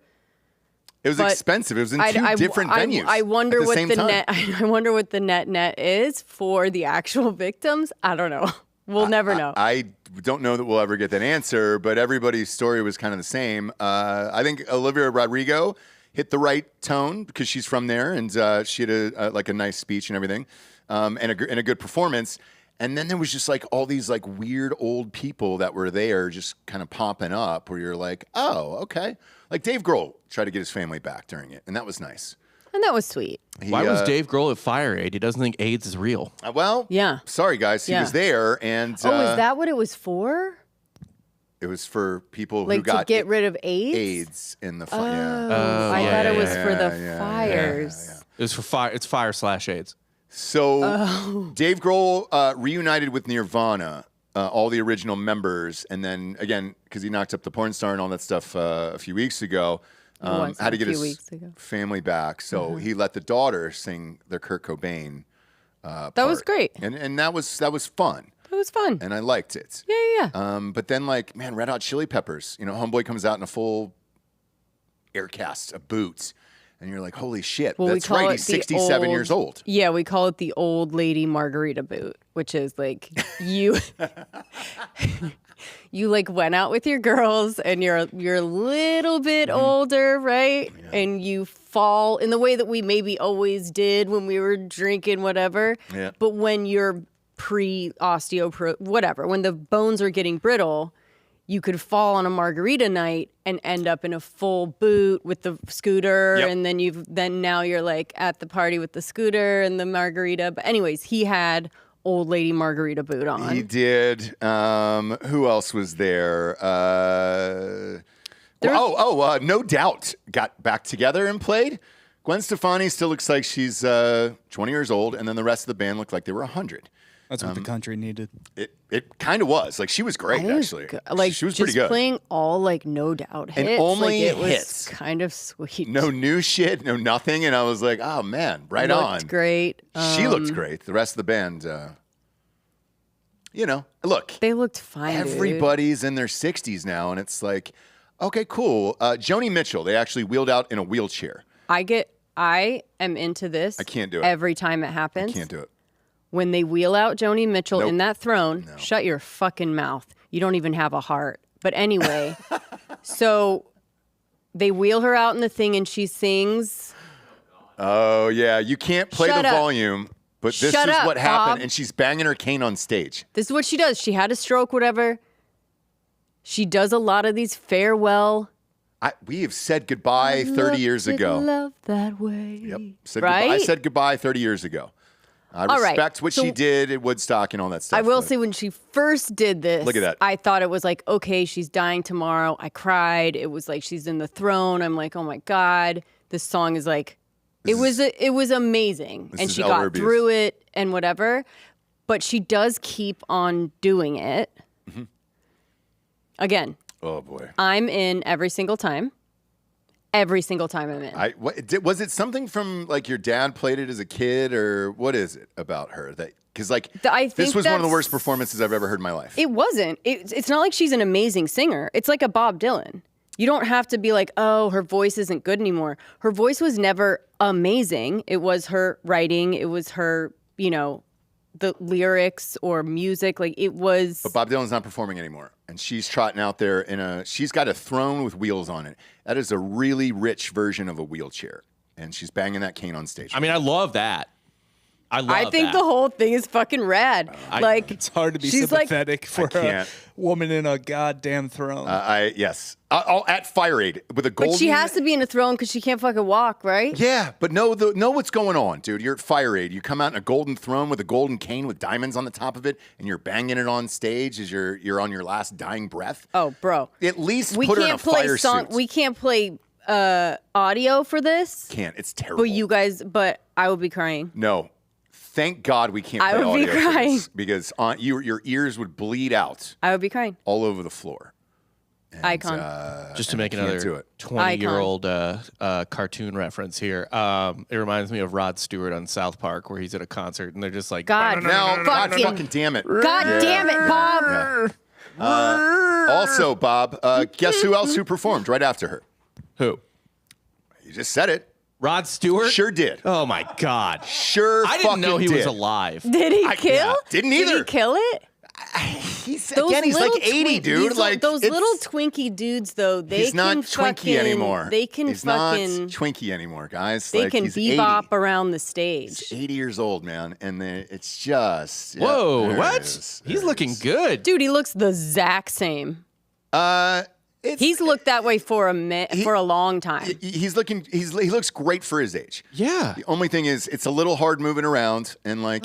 It was expensive. It was in two different venues. I wonder at the what same the time. net. I wonder what the net is for the actual victims. I don't know. We'll never know. I don't know that we'll ever get that answer, but everybody's story was kind of the same. I think Olivia Rodrigo hit the right tone because she's from there, and she had a nice speech and everything, and a good performance. And then there was just all these weird old people that were there just kind of popping up where you're like, oh, okay. Like Dave Grohl tried to get his family back during it, and that was nice. And that was sweet. Why was Dave Grohl at Fire Aid? He doesn't think AIDS is real. Yeah. Sorry, guys. He was there, and is that what it was for? it was for people who got to get rid of AIDS? AIDS in the fire. I thought it was for the fires. It was for fire. It's fire/AIDS. So Dave Grohl reunited with Nirvana, all the original members, and then again because he knocked up the porn star and all that stuff a few weeks ago, had to get his family back. So he let the daughter sing the Kurt Cobain. That was great, and that was fun. That was fun. and I liked it. Yeah. But then, like, man, Red Hot Chili Peppers, Homeboy comes out in a full air cast, a boot, and you're like, holy shit, Well, that's right, he's 67 years old. Yeah, we call it the old lady margarita boot, which is like you you like went out with your girls and you're a little bit older, right? Yeah. And you fall in the way that we maybe always did when we were drinking whatever. Yeah. But when you're pre-osteoporosis, whatever, when the bones are getting brittle, you could fall on a margarita night and end up in a full boot with the scooter. Yep. And then now you're like at the party with the scooter and the margarita. But anyways, he had old lady margarita boot on. He did. Who else was there? No Doubt got back together and played. Gwen Stefani still looks like she's 20 years old, and then the rest of the band looked like they were 100. That's what the country needed. It kind of was. Like, she was great, actually. Like, she was just pretty good. playing all, like, No Doubt hits. And only like, it hits. was kind of sweet. No new shit, no nothing. And I was like, oh, man, right on. Looked great. She looked great. The rest of the band, look. They looked fine, Everybody's in their 60s now, and it's like, okay, cool. Joni Mitchell, they actually wheeled out in a wheelchair. I am into this. I can't do it. Every time it happens. I can't do it. When they wheel out Joni Mitchell Nope. in that throne, shut your fucking mouth. You don't even have a heart. But anyway, so they wheel her out in the thing and she sings. Oh, yeah. You can't play Shut the up. volume, but this Shut is up, what happened. Bob. And she's banging her cane on stage. This is what she does. She had a stroke, whatever. She does a lot of these farewell. We have said goodbye 30 years ago. Love that way. Yep. Right? I said goodbye 30 years ago. I All right. respect what she did at Woodstock and all that stuff. I will but- say when she first did this, Look at that. I thought it was like, okay, she's dying tomorrow. I cried. It was like she's in the throne. I'm like, oh my God. This song is like, it was amazing. And is she elder got abuse. through it and whatever. But she does keep on doing it. Mm-hmm. Again, Oh, boy. I'm in every single time. Every single time I'm in. Was it something from, like, your dad played it as a kid, or what is it about her? Because, like, I this think was one of the that's- worst performances I've ever heard in my life. It wasn't. It's not like she's an amazing singer. It's like a Bob Dylan. You don't have to be like, oh, her voice isn't good anymore. Her voice was never amazing. It was her writing. It was her, the lyrics or music. Like, it was. But Bob Dylan's not performing anymore. And she's trotting out there she's got a throne with wheels on it. That is a really rich version of a wheelchair. And she's banging that cane on stage. I mean, I love that. I think the whole thing is fucking rad. It's hard to be she's sympathetic for a can't. woman in a goddamn throne. Yes. At Fire Aid with a golden. But she has to be in a throne because she can't fucking walk, right? Yeah, but know what's going on, dude. You're at Fire Aid. You come out in a golden throne with a golden cane with diamonds on the top of it, and you're banging it on stage as you're on your last dying breath. Oh, bro. At least We put her in a can't play fire suit. We can't play audio for this. Can't. It's terrible. But I will be crying. No. Thank God we can't I play would be audio for crying. this, because your ears would bleed out I would be crying. all over the floor. And, Icon. Just to make can't do another it. 20-year-old cartoon reference here, it reminds me of Rod Stewart on South Park, where he's at a concert and they're just like, God. Now, God Fucking- fucking damn it. God damn it, Bob. Also, Bob, guess who else who performed right after her? who? You just said it. Rod Stewart? Sure did. Oh my God. Sure I didn't know he fucking was did. alive. Did he kill? yeah, didn't Did either. he kill it? He's like 80, dude. Those it's- little Twinkie dudes, though, they he's can not Twinkie anymore. They can he's fucking. not Twinkie anymore, guys. They Like, can he's bebop 80. around the stage. He's 80 years old, man, and it's just Whoa, there it what? is. He's There it looking is. good. Dude, he looks the exact same. He's He's looked that way for a long time. he looks great for his age. Yeah. The only thing is, it's a little hard moving around, and fine.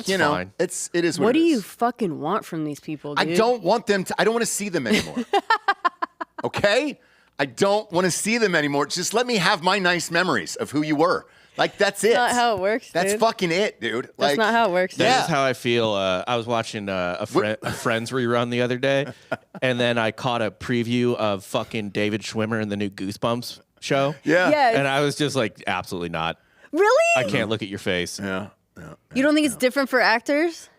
it is what What it do you is. fucking want from these people, dude? I don't want them to. I don't want to see them anymore. Okay, I don't want to see them anymore. Just let me have my nice memories of who you were. Like, that's it. That's not how it works, That's dude. fucking it, dude. That's not how it works. That Yeah. is how I feel. I was watching a Friends rerun the other day, and then I caught a preview of fucking David Schwimmer in the new Goosebumps show. Yeah. Yeah. And I was just like, absolutely not. Really? I can't look at your face. Yeah. You don't think it's different for actors?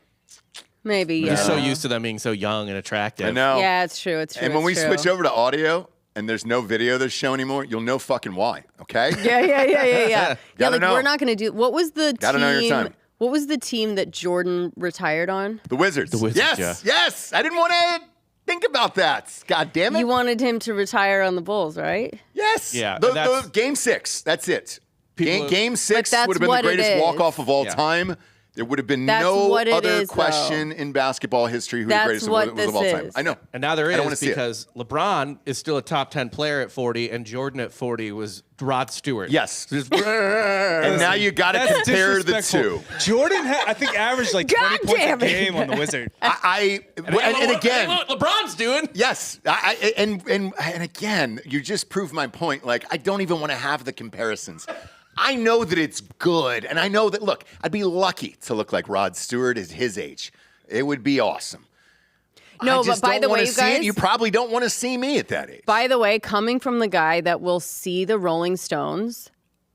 Maybe, You're yeah. so used to them being so young and attractive. I know. Yeah, it's true. It's true. And when we it's true. switch over to audio and there's no video that's show anymore, you'll know fucking why. Okay. Yeah. Gotta like know. we're not going to do. What was the Gotta team? know your time. What was the team that Jordan retired on? The Wizards. The Wizards, Yes. yeah. Yes. I didn't want to think about that. God damn it. You wanted him to retire on the Bulls, right? Yes. Yeah, The game 6. That's it. People- Game 6 that's would have been the what it greatest is. walk-off of all Yeah. time. There would have been That's no what it other is, though. question in basketball history who That's the greatest what was of this all time. is. I know. And now there I don't wanna is see it. because LeBron is still a top 10 player at 40, and Jordan at 40 was Rod Stewart. Yes. Just- And now you got to That's compare the disrespectful. two. Jordan, I think, averaged like 20 points a damn it. game on the Wizard. And again, what LeBron's doing. yes, and again, you just proved my point. Like, I don't even want to have the comparisons. I know that it's good, and I know that. Look, I'd be lucky to look like Rod Stewart at his age. It would be awesome. No, I just but by don't the wanna way, you see it. guys. You probably don't want to see me at that age. By the way, coming from the guy that will see the Rolling Stones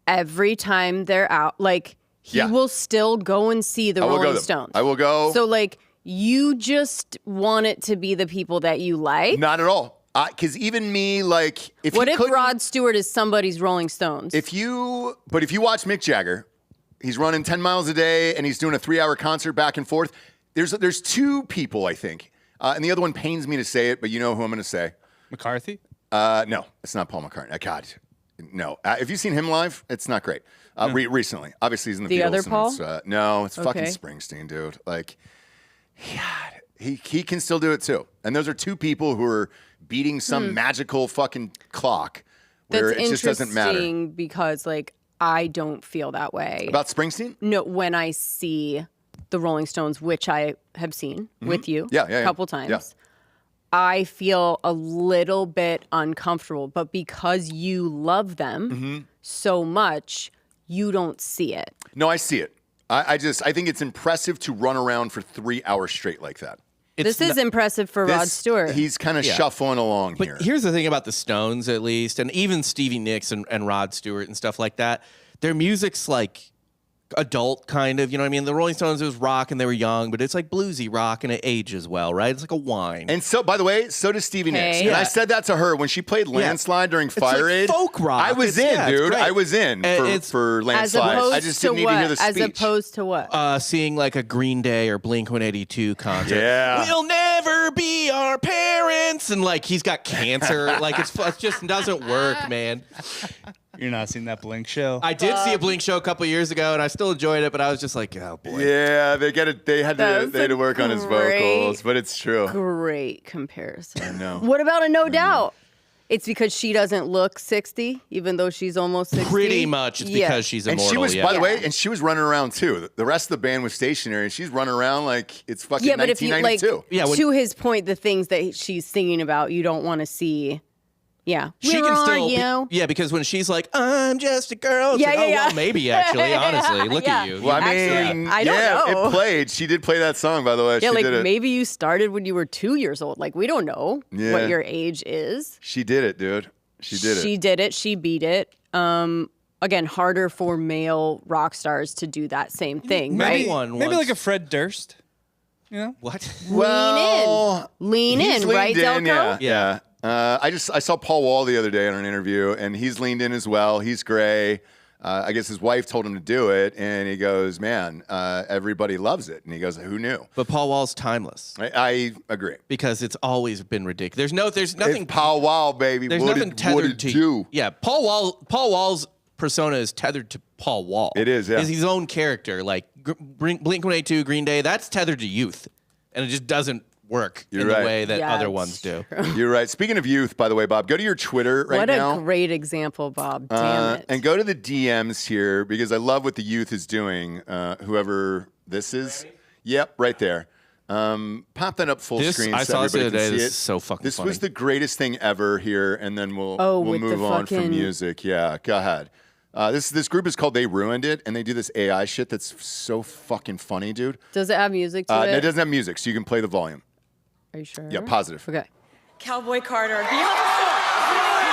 every time they're out, like he Yeah. will still go and see the I will go Rolling them. Stones. I will go. So like you just want it to be the people that you like. Not at all. Because even me, like, if What you if couldn't- Rod Stewart is somebody's Rolling Stones? But if you watch Mick Jagger, he's running 10 miles a day and he's doing a 3-hour concert back and forth. There's two people, I think. And the other one pains me to say it, but you know who I'm going to say. McCarthy? No, it's not Paul McCartney. God, no. Have you seen him live? It's not great. Recently. Obviously, he's in the The Beatles. other and Paul? it's, no, it's fucking Okay. Springsteen, dude. Like, God, he can still do it too. And those are two people who are beating some magical fucking clock where That's it just doesn't matter. interesting because like I don't feel that way. About Springsteen? No, when I see the Rolling Stones, which I have seen with you Yeah, a couple times, yeah. I feel a little bit uncomfortable. But because you love them so much, you don't see it. No, I see it. I think it's impressive to run around for 3 hours straight like that. This is impressive for Rod Stewart. He's kind of shuffling along But here. here's the thing about the Stones, at least, and even Stevie Nicks and Rod Stewart and stuff like that. Their music's like adult kind of, you know what I mean? The Rolling Stones, it was rock and they were young, but it's like bluesy rock and it ages well, right? It's like a wine. And so, by the way, so does Stevie Nicks. Hey. And I Yeah. said that to her when she played Landslide during Fire like Aid. folk rock. I was It's- in, yeah, it's dude. great. I was in for As Landslide. opposed I just to didn't need what? to hear the As speech. opposed to what? Seeing like a Green Day or Blink-182 concert. Yeah. We'll never be our parents. And like he's got cancer. Like it just doesn't work, man. You're not seeing that Blink show. I did see a Blink show a couple years ago and I still enjoyed it, but I was just like, oh boy. Yeah, they had That's to work on his great- vocals, but it's true. Great comparison. I know. What about a No Doubt? It's because she doesn't look 60, even though she's almost 60. Pretty much it's because she's And immortal. she was, yeah. by the way, and she was running around too. The rest of the band was stationary, and she's running around like it's fucking Yeah, but if you like, 1992. Yeah, when- to his point, the things that she's singing about, you don't want to see. Yeah, She Where can are still you? yeah, because when she's like, I'm just a girl, it's Yeah, like, yeah, oh, yeah. well, maybe actually, honestly. Look Yeah. at you. Well, I Actually, mean, I don't yeah, know. it played. She did play that song, by the way. Yeah, she like did it. maybe you started when you were 2 years old. Like we don't know Yeah. what your age is. She did it, dude. She did it. She did it. She beat it. Again, harder for male rock stars to do that same thing, right? Maybe one Maybe once. like a Fred Durst. You know? What? Lean he's in, right, leaned in, Delco? Yeah. I saw Paul Wall the other day on an interview, and he's leaned in as well. He's gray. I guess his wife told him to do it, and he goes, "Man, everybody loves it." And he goes, "Who knew?" But Paul Wall's timeless I agree. because it's always been ridiculous. There's nothing. It's Paul Wall, baby. There's what nothing did tethered it to do? Yeah, Paul Wall's persona is tethered to Paul Wall. It is, yeah. It's his own character. Like Blink-182, Green Day, that's tethered to youth, and it just doesn't work You're in right. the way that Yeah, other it's ones do. You're right. Speaking of youth, by the way, Bob, go to your Twitter right What now. a great example, Bob. Damn it. And go to the DMs here because I love what the youth is doing. Whoever this is. Yep, right there. Pop that up full This- screen I so saw this everybody the other can day. see This it. is so fucking This funny. was the greatest thing ever here, and then we'll with the move on from fucking- music. Yeah, go ahead. This group is called They Ruined It, and they do this AI shit that's so fucking funny, dude. Does it have music to No, it? it doesn't have music, so you can play the volume. Are you sure? Yeah, positive. Okay. Cowboy Carter, Beyonce.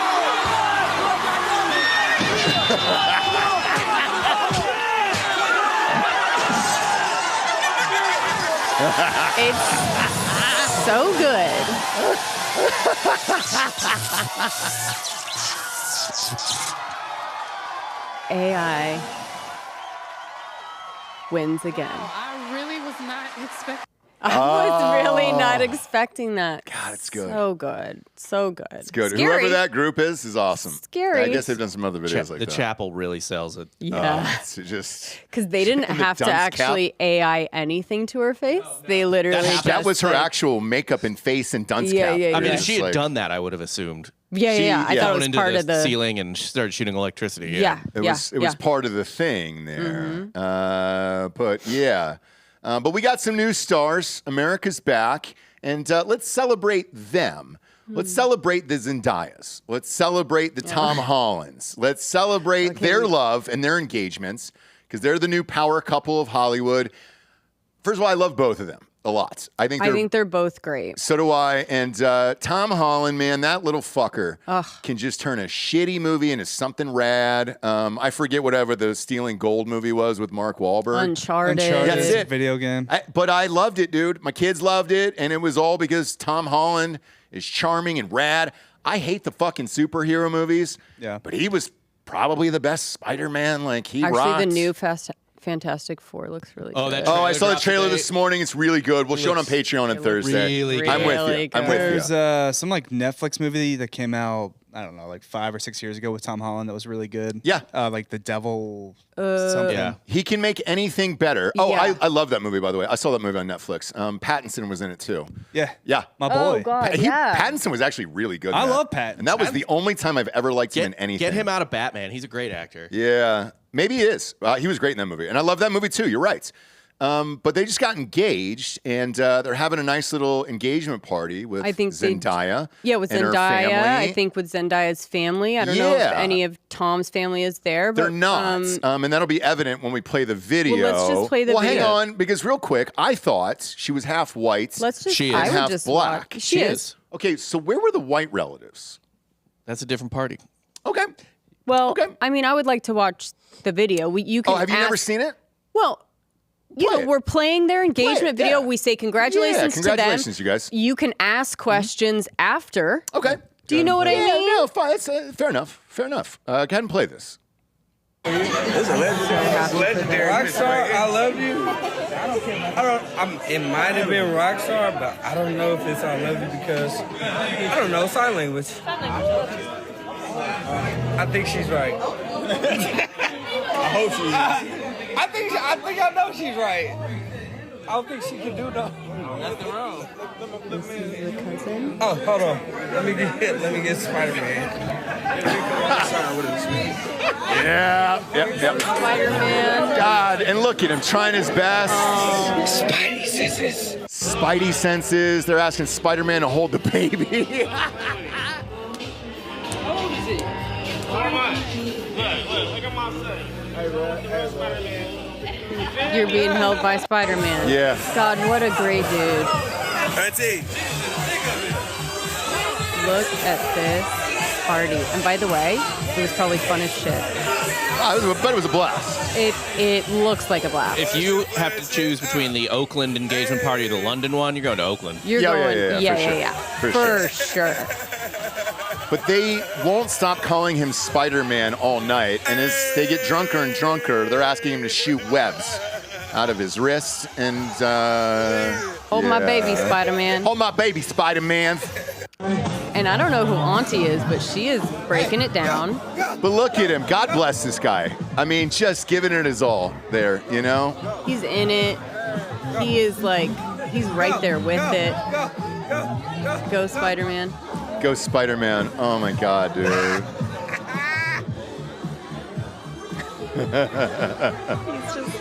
It's so good. AI wins again. I really was not expecting. I was really not expecting that. God, it's good. So good. So good. It's good. Scary. Whoever that group is awesome. Scary. I guess they've done some other videos like the that. chapel really sells it. Yeah. It's just Because they didn't the have to dunce cap. actually AI anything to her face. They literally that was her like, actual makeup and face and dunce Yeah, cap. yeah, I mean, yeah. if she It's had like- done that, I would have assumed. Yeah, I thought it Thrown was into part the of the ceiling and started shooting electricity. Yeah. It was part of the thing there. But yeah. But we got some new stars. America's back. And let's celebrate them. Let's celebrate the Zendayas. Let's celebrate the Tom Hollands. Let's celebrate their love and their engagements because they're the new power couple of Hollywood. First of all, I love both of them a lot. I think they're both great. so do I. And Tom Holland, man, that little fucker can just turn a shitty movie into something rad. I forget whatever the Stealing Gold movie was with Mark Wahlberg. Uncharted. That's it. Video game. But I loved it, dude. My kids loved it, and it was all because Tom Holland is charming and rad. I hate the fucking superhero movies. Yeah. But he was probably the best Spider-Man. Like, he Actually, rocked. the new Fantastic Four looks really Oh, good. that Oh, I trailer saw the dropped trailer today. this morning. It's really good. We'll show it on Patreon on Thursday. really I'm with good. you. I'm with There's you. some like Netflix movie that came out, I don't know, like 5 or 6 years ago with Tom Holland that was really good. Yeah. Like The Devil something. Yeah. He can make anything better. Oh, Yeah. I love that movie, by the way. I saw that movie on Netflix. Pattinson was in it, too. Yeah. Yeah. My boy. Oh, God, Pattinson was actually really good in I that. love Pattinson. And that was the only time I've ever liked him in anything. Get him out of Batman. He's a great actor. Yeah. Maybe he is. He was great in that movie. And I love that movie, too. You're right. But they just got engaged, and they're having a nice little engagement party with I think Zendaya. with and her Zendaya. family. I think with Zendaya's family. I don't know if Yeah. any of Tom's family is there. But, They're not. And that'll be evident when we play the video. let's just play the Hang video. on, because real quick, I thought she was half white. Let's just. She is. I would half just black. watch. She is. Okay, so where were the white relatives? That's a different party. Okay. Well, Okay. I mean, I would like to watch the video. You can. Oh, have you never ask- seen it? Well, you Play know, it. we're playing their engagement video. yeah. We say congratulations, Yeah, congratulations, to them. you guys. You can ask questions after. Okay. Do you know what I Yeah, mean? no, fine. That's, fair enough. Fair enough. Go ahead and play this. It's legendary. Rockstar, I love you. It might have been Rockstar, but I don't know if it's I love you because I don't know sign language. I think she's right. I hope she is. I think I know she's right. I don't think she can do nothing wrong. This is the cousin. Oh, hold on. Let me get Spider-Man. Yeah. Yep. Spider-Man. God, and look at him trying his best. Spidey senses. Spidey senses. They're asking Spider-Man to hold the baby. You're being held by Spider-Man. Yeah. God, what a great dude. That's it. Look at this party. And by the way, it was probably fun as shit. I bet it was a blast. It looks like a blast. If you have to choose between the Oakland engagement party or the London one, you're going to Oakland. You're Yeah, going, yeah, for sure. For sure. But they won't stop calling him Spider-Man all night. And as they get drunker and drunker, they're asking him to shoot webs out of his wrists. And Hold my yeah. baby, Spider-Man. Hold my baby, Spider-Man. And I don't know who Auntie is, but she is breaking it down. But look at him. God bless this guy. I mean, just giving it his all there, you know? He's in it. He is like, he's right there with it. Go, Spider-Man. Go Spider-Man. Oh my God, dude.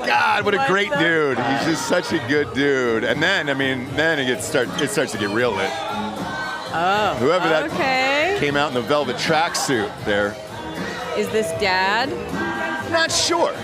God, what a great dude. He's just such a good dude. And then, I mean, then it starts to get real lit. Oh. Whoever that Okay. came out in the velvet tracksuit there. Is this Dad? Not sure.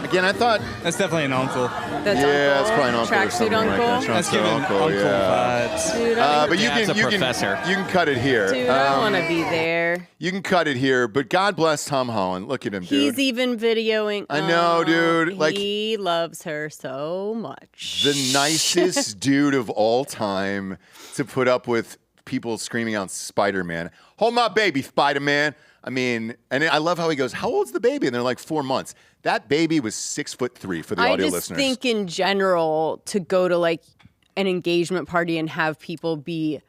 I Again, I thought. That's definitely an uncle. That's Yeah, it's probably an uncle or Tracksuit something like uncle. that. That's Tracksuit giving uncle yeah. vibes. Dude, I But you Dad's a professor. you can cut it here. Dude, I want to be there. You can cut it here, but God bless Tom Holland. Look at him, dude. He's even videoing. I know, dude. Like, he loves her so much. the nicest dude of all time to put up with people screaming out Spider-Man. Hold my baby, Spider-Man. I mean, and I love how he goes, how old's the baby? And they're like 4 months. That baby was 6'3" for the audio I just listeners. think in general to go to like an engagement party and have people be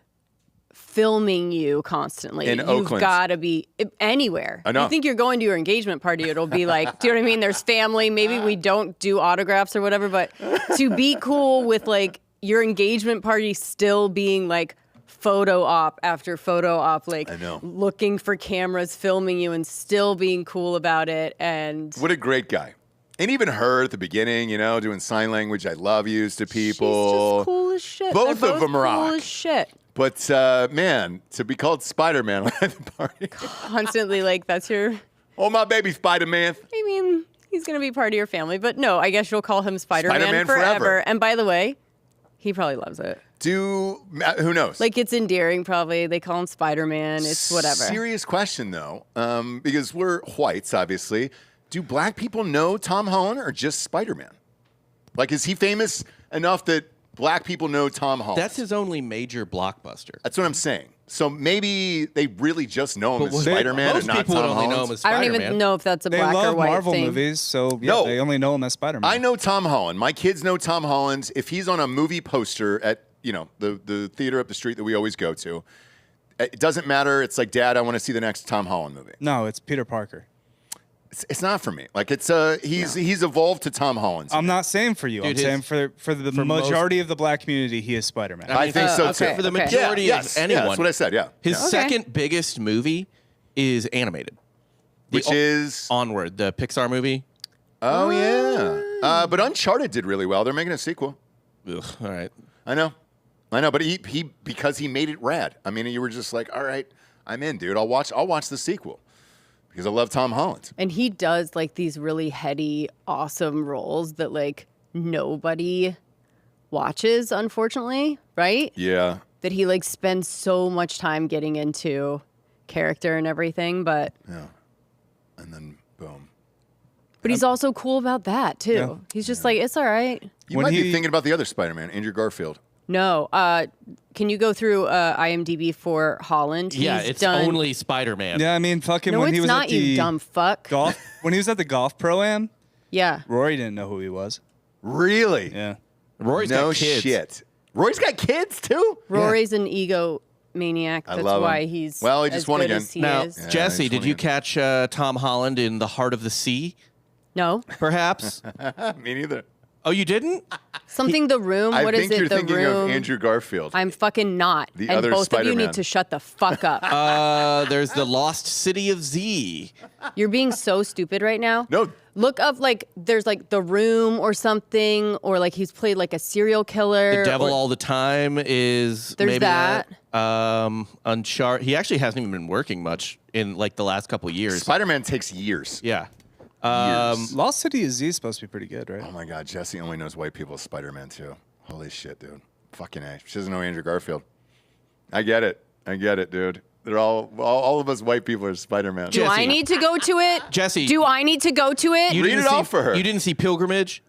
filming you constantly. In You've Oakland. got to be anywhere. I know. You think you're going to your engagement party, it'll be like, do you know what I mean? There's family. Maybe we don't do autographs or whatever, but to be cool with like your engagement party still being like photo op after photo op, like I know. looking for cameras, filming you and still being cool about it. And What a great guy. And even her at the beginning, you know, doing sign language, I love yous to people. she's just cool as shit. Both They're of them cool rock. as shit. But man, to be called Spider-Man at the party. Constantly like, that's your... Oh, my baby Spider-Man. I mean, he's going to be part of your family. But no, I guess you'll call him Spider-Man, Spider-Man forever. forever. And by the way, he probably loves it. Who knows? Like, it's endearing, probably. They call him Spider-Man. It's whatever. Serious question, though, because we're whites, obviously. Do black people know Tom Holland or just Spider-Man? Like, is he famous enough that black people know Tom Holland? That's his only major blockbuster. That's what I'm saying. So maybe they really just know him as Most Spider-Man and not people Tom would only Holland. know him as I don't Spider-Man. even know if that's a They black or love white Marvel thing. movies, so yeah, No. they only know him as Spider-Man. I know Tom Holland. My kids know Tom Holland. If he's on a movie poster at, you know, the theater up the street that we always go to, it doesn't matter. It's like, Dad, I want to see the next Tom Holland movie. No, it's Peter Parker. It's not for me. Like, it's he's evolved to Tom Holland. I'm not saying for you. Dude, I'm saying for the majority of the black community, he is Spider-Man. I think so okay. too. For the Okay. majority yes, of anyone, yeah, that's what I said. Yeah, his Okay. second biggest movie is animated. which is Onward, the Pixar movie. oh yeah. But Uncharted did really well. They're making a sequel. Ugh, all right. I know, but he because he made it rad. I mean, you were just like, all right, I'm in, dude. I'll watch the sequel because I love Tom Holland. And he does like these really heady, awesome roles that like nobody watches, unfortunately, right? Yeah. That he like spends so much time getting into character and everything, but And then boom. he's also cool about that too. Yeah. He's just like, it's all right. You When might be he- thinking about the other Spider-Man, Andrew Garfield. No, can you go through IMDb for Holland? Yeah, He's it's done... only Spider-Man. Yeah, I mean, fucking No, when he it's was not, at the you dumb fuck. golf, when he was at the golf pro-am, Yeah. Rory didn't know who he was. Really? Yeah. Rory's no got kids. shit. Roy's got kids too. Rory's an ego maniac. I That's love why him. he's Well, he just as won good again. as he Now, is. Yeah, Jesse, he's did you funny. catch Tom Holland in The Heart of the Sea? No, Perhaps. Me neither. Oh, you didn't? something. The Room. I What is think it? you're The thinking Room. of Andrew Garfield. I'm fucking not. The and other both of you Spider-Man. need to shut the fuck up. There's The Lost City of Z. You're being so stupid right now. No. Look up like there's like The Room or something, or like he's played like a serial killer. The Devil or- All the Time is There's maybe that. Uncharted. He actually hasn't even been working much in like the last couple years. Spider-Man takes years. Yeah. Years. Lost City of Z is supposed to be pretty good, right? Oh my God, Jesse only knows white people as Spider-Man too. Holy shit, dude. Fucking A. She doesn't know Andrew Garfield. I get it, dude. They're all of us white people are Spider-Man. Do I Jesse. need to go to it? Jesse. Do I need to go to it? You Read didn't it see- off for her. You didn't see Pilgrimage?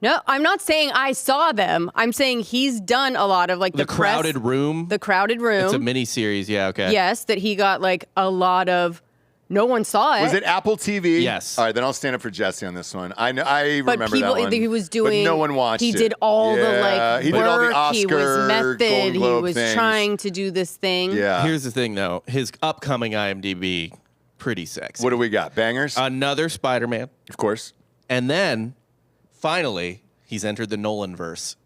No, I'm not saying I saw them. I'm saying he's done a lot of like The press- Crowded Room? The Crowded Room. It's a mini series. Yeah, okay. Yes, that he got like a lot of. No one saw it. Was it Apple TV? Yes. All right, then I'll stand up for Jesse on this one. I know. I But remember people, that one. he was but doing. no one watched He it. did all the Yeah, like he work. did all the Oscar, he was method. Golden He Globe was things. trying to do this thing. Yeah. Here's the thing, though. His upcoming IMDb, pretty sexy. What do we got? Bangers? Another Spider-Man. of course. And then, finally, he's entered the Nolan-verse.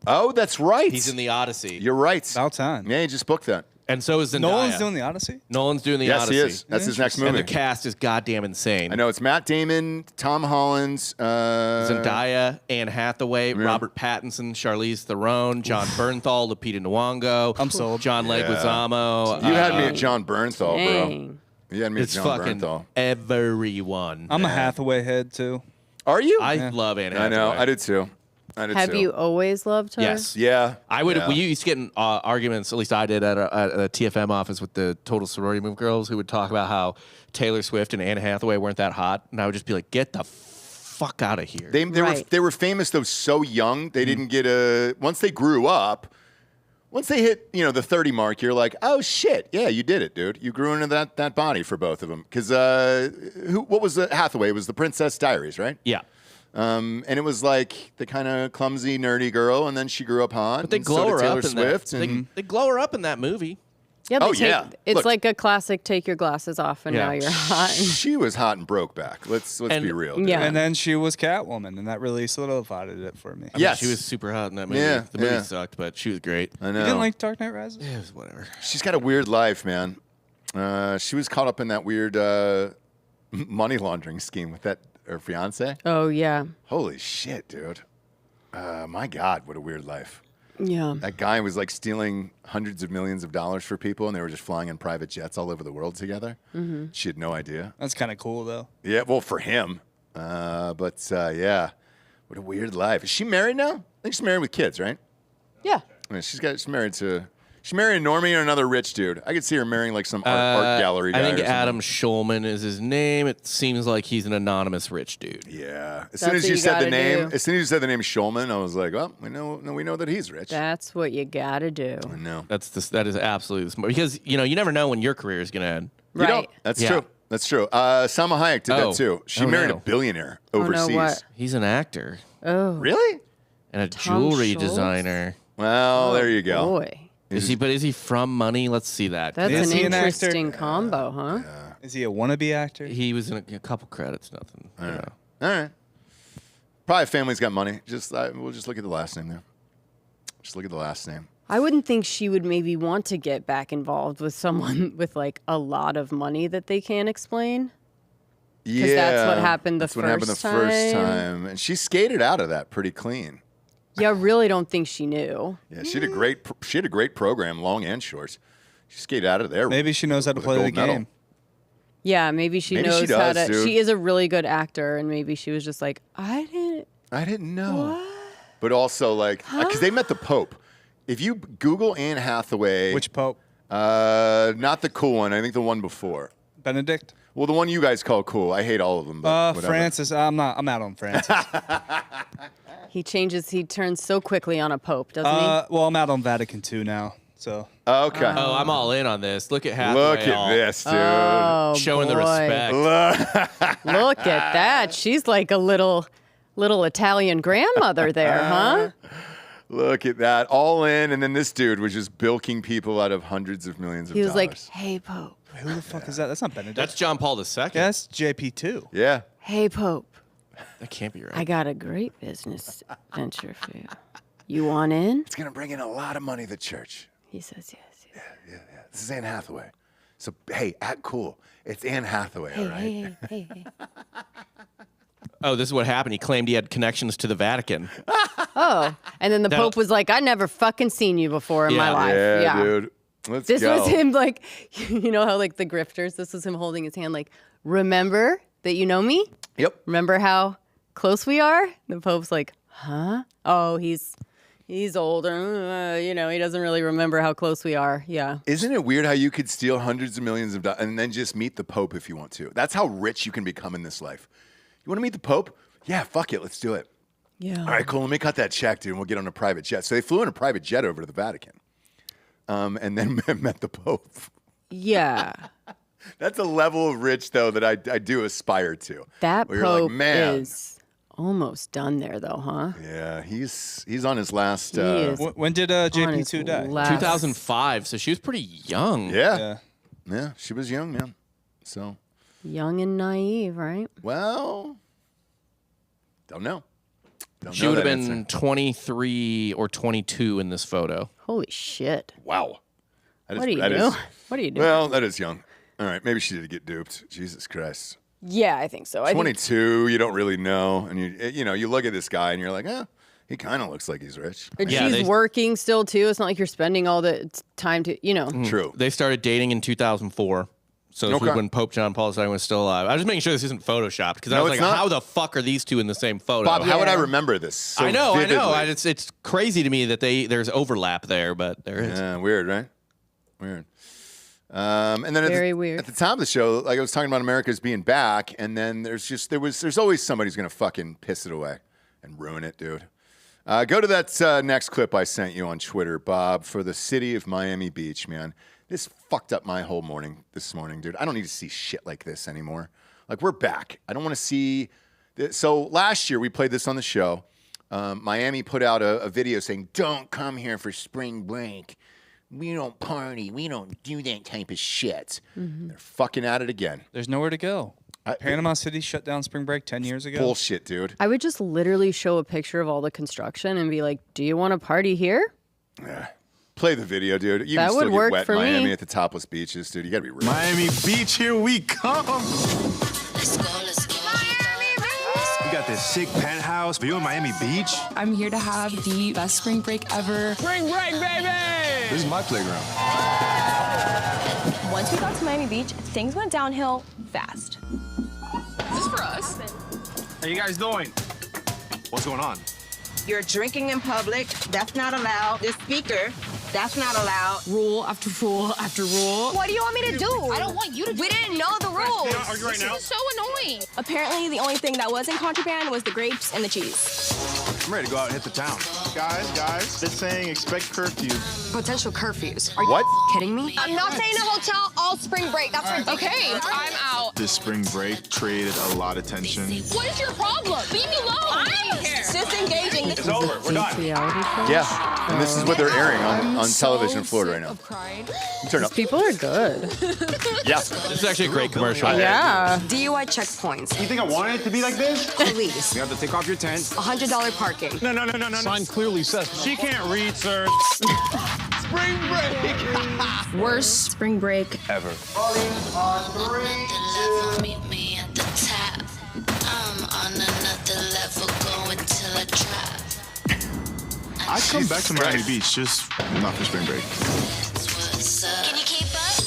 Oh, that's right. He's in the Odyssey. You're right. About time. Yeah, you just booked that. And so is Zendaya. Nolan's doing the Odyssey? Nolan's doing the Yes, Odyssey. he is. That's his next And movie. the cast is goddamn insane. I know it's Matt Damon, Tom Holland, Zendaya, Anne Hathaway, Robert Pattinson, Charlize Theron, John Bernthal, Lupita Nyong'o. I'm sold. John Leguizamo. You had me at John Bernthal, bro. Dang. You had me at It's John fucking Bernthal. everyone. I'm a Hathaway head, too. Are you? I love Anne Hathaway. I know. I did too. Have you always loved her? Yes. Yeah. I would. Yeah. We used to get in arguments. At least I did at a TFM office with the Total Sorority Move girls, who would talk about how Taylor Swift and Anne Hathaway weren't that hot, and I would just be like, "Get the fuck out of here." They were famous though so young. They didn't get once they grew up. Once they hit, the 30 mark, you're like, oh shit, yeah, you did it, dude. You grew into that body for both of them. Because what was Hathaway? It was the Princess Diaries, right? Yeah. And it was like the kind of clumsy, nerdy girl, and then she grew up hot. But they and glow so did her Taylor up in Swift. that. And They glow her up in that movie. Yeah, yeah. It's Look. like a classic take your glasses off and now you're hot. She was hot and broke back. Let's be real. Dude. Yeah. And then she was Catwoman, and that really solidified it for me. I mean, Yes. she was super hot in that movie. Yeah, The movie yeah. sucked, but she was great. I know. You didn't like Dark Knight Rises? It was whatever. She's got a weird life, man. She was caught up in that weird money laundering scheme with her fiance. Oh, yeah. Holy shit, dude. My God, what a weird life. Yeah. That guy was like stealing hundreds of millions of dollars for people, and they were just flying in private jets all over the world together. Mm-hmm. She had no idea. That's kind of cool, though. Yeah, well, for him. Yeah. What a weird life. Is she married now? I think she's married with kids, right? Yeah. I mean, she's married a normie or another rich dude. I could see her marrying like some art gallery guy. I think or something. Adam Schulman is his name. It seems like he's an anonymous rich dude. Yeah. As That's soon as what you you said the gotta name, do. as soon as you said the name Schulman, I was like, well, we know that he's rich. That's what you gotta do. I know. That is absolutely smart because you never know when your career is going to end. You don't. Right. That's Yeah. true. That's true. Salma Hayek did Oh. that too. She Oh, married no. a billionaire no, overseas. what? He's an actor Oh. Really? and a Tom jewelry Schultz? designer. Well, there you go. Boy. Is he from Money? Let's see that. That's Is an he an actor? interesting combo, huh? Is he a wannabe actor? He was in a couple credits. Nothing. All right. Probably family's got money. We'll just look at the last name there. Just look at the last name. I wouldn't think she would maybe want to get back involved with someone with like a lot of money that they can't explain. Yeah, that's what happened the that's what happened the first time, and she skated out of that pretty clean. Yeah, I really don't think she knew. Yeah, she had a great program, long and short. She skated out of there. Maybe she knows how to with a play the gold medal. game. Yeah, maybe she Maybe knows she how does, to. dude. She is a really good actor, and maybe she was just like, I didn't know. But also, like, because they met the Pope. If you Google Anne Hathaway, Which Pope? not the cool one. I think the one before. Benedict? Well, the one you guys call cool. I hate all of them. But whatever. Francis. I'm out on Francis. He turns so quickly on a pope, doesn't Well, I'm out on Vatican II now. So Okay. Oh, I'm all in on this. Look at Hathaway. Look at this, dude. he? Oh, Showing the boy. respect. Look at that. She's like a little Italian grandmother there, huh? Look at that. All in. And then this dude was just bilking people out of hundreds of millions of He was like, dollars. hey, Pope. who the fuck is that? That's not Benedict. That's John Paul II. That's JP2. Yeah. Hey, Pope. That can't be right. I got a great business venture for you. You want in? It's going to bring in a lot of money to the church. He says yes. Yeah. This is Anne Hathaway. So, hey, act cool. It's Anne Hathaway, all right? Hey. Oh, this is what happened. He claimed he had connections to the Vatican. Oh, and then the That'll- Pope was like, I never fucking seen you before in my Yeah. life. Yeah, dude. Let's This go. was him, like, you know how, like, the grifters, this was him holding his hand, like, remember that you know me? Yep. Remember how close we are? The Pope's like, huh? Oh, he's older. He doesn't really remember how close we are. Yeah. Isn't it weird how you could steal hundreds of millions of dollars and then just meet the Pope if you want to? That's how rich you can become in this life. You want to meet the Pope? Yeah, fuck it. Let's do it. Yeah. All right, cool. Let me cut that check, dude, and we'll get on a private jet. So they flew in a private jet over to the Vatican and then met the Pope. Yeah. That's a level of rich, though, that I do aspire to. That where you're like, Pope man. is almost done there, though, huh? Yeah, he's on his last. He is When did on his JP2 die? last- 2005, so she was pretty young. Yeah. She was young, man. So, Young and naive, right? well, don't know. Don't She know would have that been answer. 23 or 22 in this photo. Holy shit. Wow. That What do you that do? is- What do you do? Well, that is young. All right, maybe she did get duped. Jesus Christ. Yeah, I think so. I think 22, you don't really know, and you look at this guy and you're like, he kind of looks like he's rich. and Yeah, she's they- working still too. It's not like you're spending all the time to, True. They started dating in 2004. So this Okay. was when Pope John Paul II was still alive. I was just making sure this isn't photoshopped because I No, was it's like, not. how the fuck are these two in the same photo? Bob, how would I remember this? So I know. vividly? It's crazy to me that there's overlap there, but there is. Yeah, weird, right? Weird. And then Very weird. At the top of the show, like I was talking about America's being back, and then there's always somebody who's gonna fucking piss it away and ruin it, dude. Go to that next clip I sent you on Twitter, Bob, for the city of Miami Beach, man. This fucked up my whole morning this morning, dude. I don't need to see shit like this anymore. Like, we're back. I don't want to see. So last year we played this on the show. Miami put out a video saying, "Don't come here for spring break. We don't party. We don't do that type of shit." They're fucking at it again. There's nowhere to go. Panama City shut down spring break 10 years ago. Bullshit, dude. I would just literally show a picture of all the construction and be like, "Do you want to party here?" Play the video, dude. You That can would still work get wet for in Miami me. at the topless beaches, dude. You gotta be real. Miami Beach, here we come. Let's go, let's go. We got this sick penthouse view of Miami Beach. I'm here to have the best spring break ever. Spring break, baby! This is my playground. Once we got to Miami Beach, things went downhill fast. This is for us. How you guys doing? What's going on? You're drinking in public. That's not allowed. This speaker, that's not allowed. Rule after rule after rule. What do you want me to do? I don't want you to do We didn't know the rules. Are you right now? This is so annoying. Apparently, the only thing that wasn't contraband was the grapes and the cheese. I'm ready to go out and hit the town. Guys, this saying expect curfew. Potential curfews. Are you What? kidding me? I'm not staying in a hotel all spring break. That's ridiculous. Okay, I'm out. This spring break created a lot of tension. What is your problem? Leave me alone. I don't care. It's just engaging. It's over. We're done. Reality show. Yeah, and this is what they're airing on television in Florida right now. Turn up. People are good. Yeah. This is actually a great commercial. Yeah. DUI checkpoints, You think I wanted it to be like this? police, You have to take off your tent. $100 parking. No. Sign clearly says. She can't read, sir. Spring break. Worst spring break. Ever. Meet me at the top. I'm on another level, going till I drop. I'd come back to Miami Beach, just not for spring break. Can you keep up?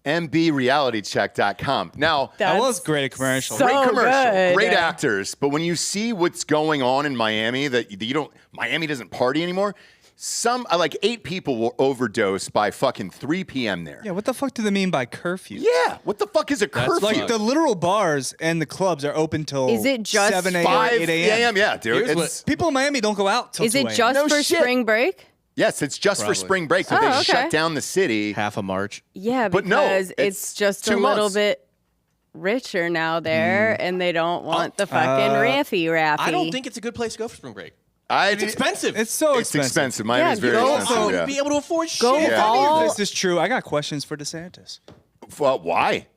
mbrealitycheck.com. Now, That was great commercial. so great commercial, good. great actors, but when you see what's going on in Miami, that you don't, Miami doesn't party anymore. Some like 8 people will overdose by fucking 3 p.m. there. Yeah, what the fuck do they mean by curfew? Yeah, what the fuck is a curfew? Like the literal bars and the clubs are open till Is it just 7 a.m., 5 8 a.m.? Yeah, dude. Here's It's, People in Miami don't go out till Is 2 it a.m. just No for shit. spring break? yes, it's just for Probably. spring break, but Oh, they okay. shut down the city. Half of March. Yeah, But no, because it's it's just a 2 little months. bit richer now there, and they don't want the fucking raffy. I don't think it's a good place to go for spring break. It's Expensive. It's so It's expensive. expensive. Miami's Yeah, very go expensive. for- Yeah. Be able to afford Go shit. Yeah. all. This is true. I got questions for DeSantis. Well, why?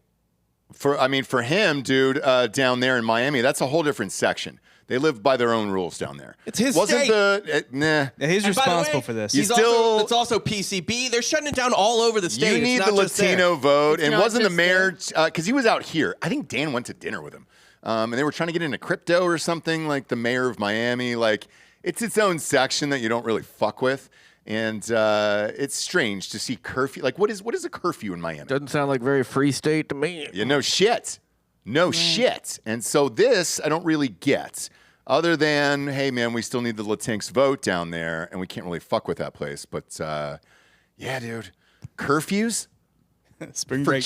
For him, dude, down there in Miami, that's a whole different section. They live by their own rules down there. It's his Wasn't state. nah. Yeah, he's And by the responsible way, for this. You He's still- also, it's also PCB. They're shutting it down all over the state. You It's need not the just there. Latino vote, It's and not wasn't the just mayor because he was out here. I think Dan went to dinner with him, and they were trying to get into crypto or something. Like the mayor of Miami, like it's its own section that you don't really fuck with, and it's strange to see curfew. Like what is a curfew in Miami? Doesn't sound like very free state to me. You know, shit. No shit. And so this I don't really get. Other than, hey, man, we still need the Latinx vote down there, and we can't really fuck with that place. But, yeah, dude. Curfews Spring for, break.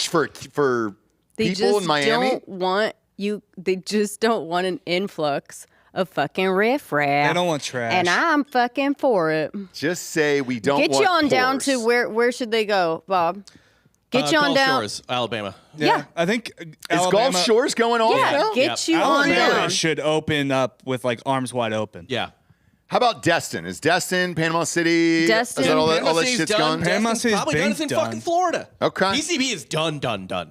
for They people just in Miami? don't want you. They just don't want an influx of fucking riffraff. They don't want trash. And I'm fucking for it. Just say we don't Get want you on down pores. to where should they go, Bob? Get you on Gulf down. Shores, Alabama. Yeah. I think Is Alabama, Gulf Shores going on Yeah, now? get you on Alabama down. should open up with like arms wide open. Yeah. How about Destin? Is Destin, Panama City? Destin. Is that all that Panama shit's City's gone? done. Panama Destin's City's probably been done. It's in done. fucking Florida. Okay. PCB is done. Like,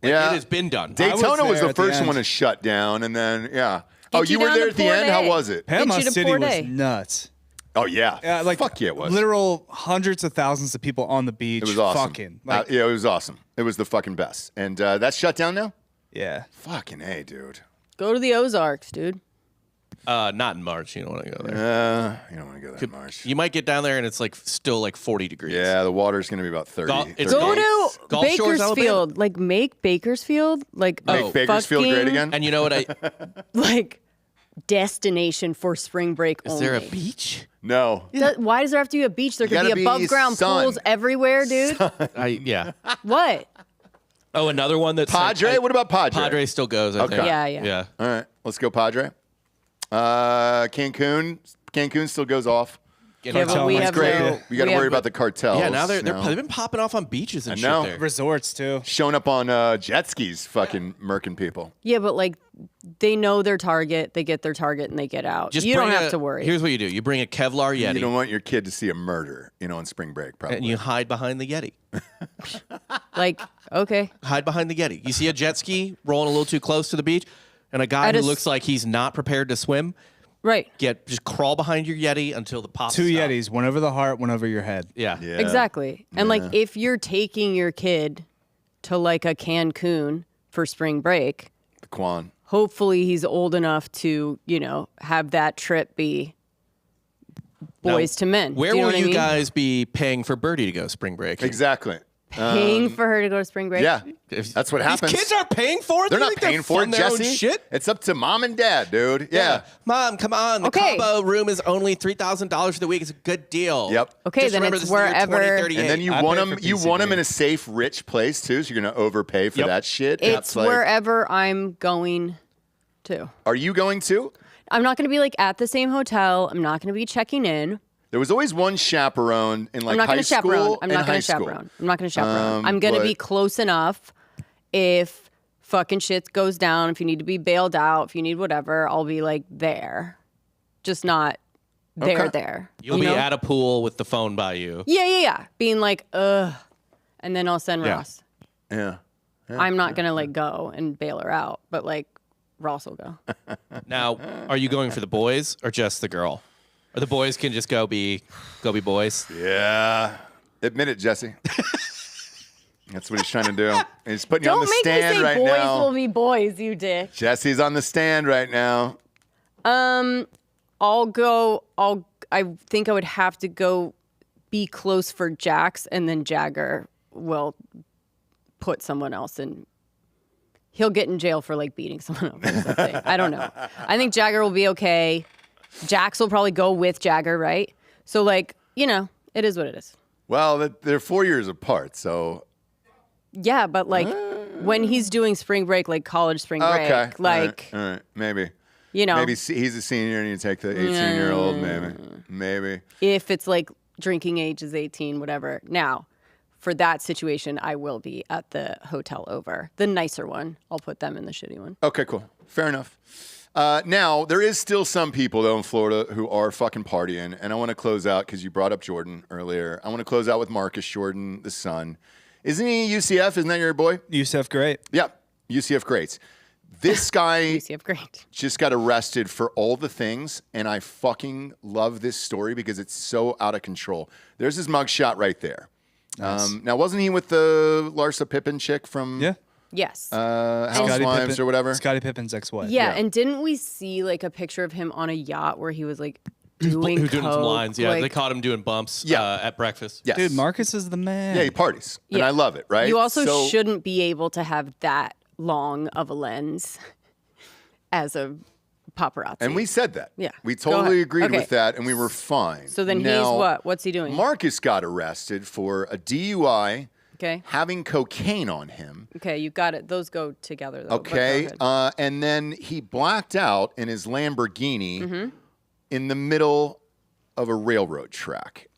Yeah. it has been done. Daytona was there the at the first end. one to shut down, and then, yeah. Oh, Get you you were down there to at the Port end? How A. was it? Panama Get you to City Port was A. nuts. Oh, yeah. Yeah, like Fuck yeah, it was. Literal hundreds of thousands of people on the beach. It was awesome. Fucking. Like, Yeah, it was awesome. It was the fucking best. And that's shut down now? yeah. Fucking A, dude. Go to the Ozarks, dude. Not in March. You don't want to go there. You don't want to go there in March. You might get down there and it's like still like 40 degrees. Yeah, the water's going to be about 30. Go to Golf Shores, Bakersfield. Like, make Bakersfield like Make Bakersfield great again. And you know what? Like, destination for spring break Is only. there a beach? No. Why does there have to be a beach? There could gotta be be above ground sun. pools everywhere, dude. Yeah. What? Oh, another one that's Padre? What about Padre? Padre still goes. I think. Yeah. All right, let's go Padre. Cancun still goes off. Yeah, but we That's have great. no- we got to we worry have- about the cartels. Yeah, now they've been popping off on beaches and I know. shit there. Resorts too. Showing up on jet skis, fucking murking people. Yeah, but like they know their target, they get their target, and they get out. Just you don't bring have to worry. Here's what you do: you bring a Kevlar Yeti, You don't want your kid to see a murder, on spring break, probably. and you hide behind the Yeti. Like, okay, Hide behind the Yeti. You see a jet ski rolling a little too close to the beach, and a guy who looks like he's not prepared to swim. right, Just crawl behind your Yeti until the pops. Two stop. Yetis, one over the heart, one over your head. Yeah. exactly. And like, if you're taking your kid to like a Cancun for spring break, The Quan. hopefully he's old enough to, have that trip be boys to men. Where Do know will what I you mean? guys be paying for Birdie to go spring break? Exactly. Paying for her to go to spring break? Yeah, that's what happens. These kids aren't paying for it. They're They not think paying for it, fund their own Jesse. Shit. It's up to mom and dad, dude. Yeah. Mom, come on. The Okay. Cabo room is only $3,000 for the week. It's a good deal. Yep. Okay, Just then remember, it's this is the year wherever. 2038. And then you I want pay them. for You want them PCB. in a safe, rich place too. So you're going to overpay for Yep. that shit. It's That's like, wherever I'm going to. Are you going to? I'm not going to be like at the same hotel. I'm not going to be checking in. There was always one chaperone in like I'm not high going to school. chaperone. I'm and not high going to school. chaperone. I'm not going to chaperone. I'm going to but- be close enough. If fucking shit goes down, if you need to be bailed out, if you need whatever, I'll be like there. Just not there. Okay. You'll be at a pool with the phone by you. Yeah. Being like, ugh. And then I'll send Yeah. Ross. Yeah. I'm not going to like go and bail her out, but like Ross will go. Now, are you going for the boys or just the girl? Or the boys can just go be boys? Yeah. Admit it, Jesse. That's what he's trying to do. He's putting you on Don't the make me stand say right boys now. will be boys, you dick. Jesse's on the stand right now. I'll go. I think I would have to go be close for Jax, and then Jagger will put someone else in. He'll get in jail for like beating someone up or something. I don't know. I think Jagger will be okay. Jax will probably go with Jagger, right? So like, it is what it is. Well, they're 4 years apart, so Yeah, but like when he's doing spring break, like college spring break, okay. like all right. Maybe. Maybe he's a senior and you take the 18-year-old. Maybe. if it's like drinking age is 18, whatever. Now, for that situation, I will be at the hotel over. The nicer one, I'll put them in the shitty one. Okay, cool. Fair enough. Now, there is still some people, though, in Florida who are fucking partying. And I want to close out, because you brought up Jordan earlier. I want to close out with Marcus Jordan, the son. Isn't he UCF? Isn't that your boy? UCF, great. Yep. UCF greats. This guy UCF, great. just got arrested for all the things. And I fucking love this story because it's so out of control. There's his mugshot right there. Nice. Now, wasn't he with the Larsa Pippen chick from Yes. Housewives or whatever? Scottie Pippen's ex-wife. Yeah, and didn't we see like a picture of him on a yacht where he was like doing Who's doing some coke, lines? Yeah, like- they caught him doing bumps at breakfast. Yes. Dude, Marcus is the man. Yeah, he parties. And Yeah. I love it, right? You also So- shouldn't be able to have that long of a lens as a paparazzi. And we said that. Yeah. We Go totally ahead. agreed Okay. with that, and we were fine. So then he's Now, what? What's he doing? Marcus got arrested for a DUI, Okay. having cocaine on him. Okay, you got it. Those go together, though. but go Okay. ahead. And then he blacked out in his Lamborghini Mm-hmm. in the middle of a railroad track.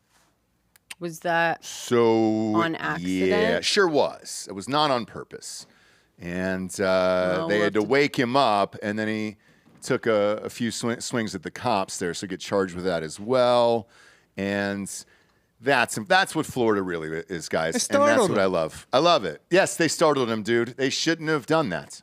Was that So on Yeah, accident? sure was. It was not on purpose. And they we'll had have to to- wake him up, and then he took a few swings at the cops there, so get charged with that as well. And that's what Florida really is, guys. And that's startled what him. I love. I love it. Yes, they startled him, dude. They shouldn't have done that.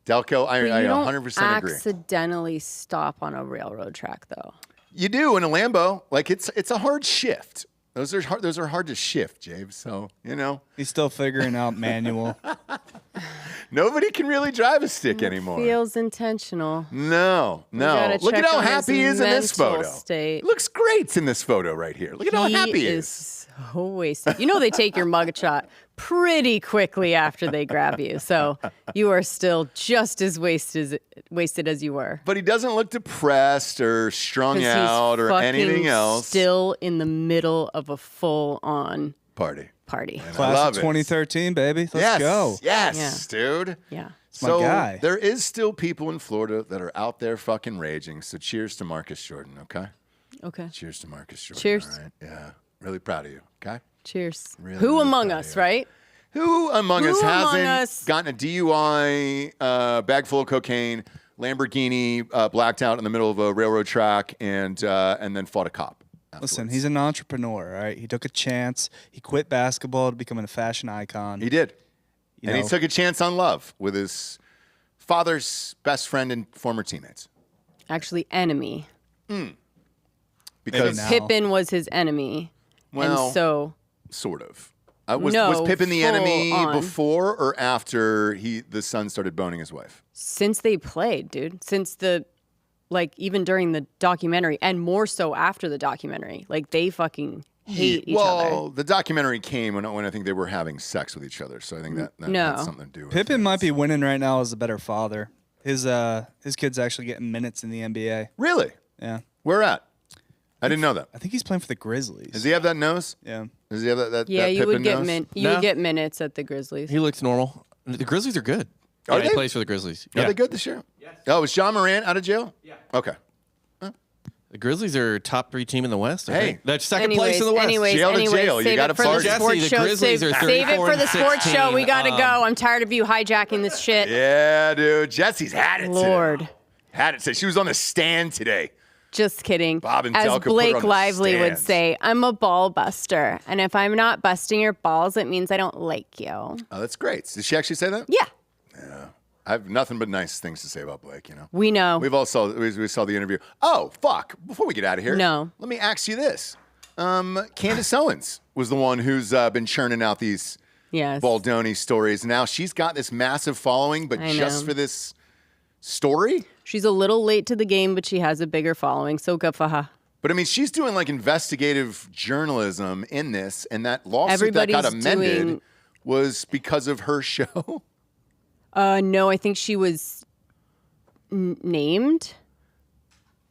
Delco, I But you don't 100% agree. accidentally stop on a railroad track, though. You do in a Lambo. Like it's a hard shift. Those are hard to shift, James. So, you know. He's still figuring out manual. Nobody can really drive a stick anymore. Feels intentional. No. Look at how happy he is in this photo. Looks great in this photo right here. Look at how happy he is. So wasted. You know they take your mugshot pretty quickly after they grab you, so you are still just as wasted as you were. But he doesn't look depressed or strung out or anything else. Still in the middle of a full-on party. Class of 2013, baby. Let's go. Yes, dude. Yeah. So my guy. there is still people in Florida that are out there fucking raging. So cheers to Marcus Jordan, okay? Okay. Cheers to Marcus Jordan. Cheers. All right. Yeah. Really proud of you, okay? Cheers. Really, Who really among proud us, of you. right? Who among us hasn't us? gotten a DUI, bag full of cocaine, Lamborghini, blacked out in the middle of a railroad track, and then fought a cop? Listen, he's an entrepreneur, all right? He took a chance. He quit basketball to become a fashion icon. He did. You And he know, took a chance on love with his father's best friend and former teammates. Actually, enemy. Because now. Pippen was his enemy. Well, and so sort of. Was No, Pippen the enemy full on. before or after the son started boning his wife? since they played, dude, since even during the documentary and more so after the documentary, like they fucking hate each other. Well, the documentary came when I think they were having sex with each other. So I think that had something to do with it. Pippen might be winning right now as a better father. His kid's actually getting minutes in the NBA. Really? Yeah. Where at? I didn't know that. I think he's playing for the Grizzlies. Does he have that nose? Yeah. Does he have that Yeah, that you would Pippen get nose? you would get minutes at the Grizzlies. He looks normal. The Grizzlies are good. Are He they? plays for the Grizzlies. Are they good this year? Yes. Oh, is John Morant out of jail? Yeah. Okay. The Grizzlies are top 3 team in the West. Hey. Hey, that's second place in the West. Jail to jail. You Save gotta it for the party. sports Jesse, the show. Grizzlies Save, are save it 34 for the and sports show. 16. We gotta go. I'm tired of you hijacking this shit. Yeah, dude. Jesse's had it Lord. today. Had it today. She was on the stand today. Just kidding. Bob and As Delka put her Blake on the Lively would stand. say, I'm a ball buster. And if I'm not busting your balls, it means I don't like you. Oh, that's great. Did she actually say that? Yeah. I have nothing but nice things to say about Blake, you know. We know. We saw the interview. Oh, fuck. Before we get out of here. No. Let me ask you this. Candace Owens was the one who's been churning out these Yes. Baldoni stories. Now she's got this massive following, but I just know. for this story? She's a little late to the game, but she has a bigger following, so good for her. But I mean, she's doing like investigative journalism in this, and that lawsuit Everybody's that got amended doing- was because of her show. No, I think she was named.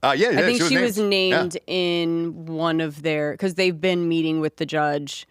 Yeah, I think she was Yeah. named in one of their, because they've been meeting with the judge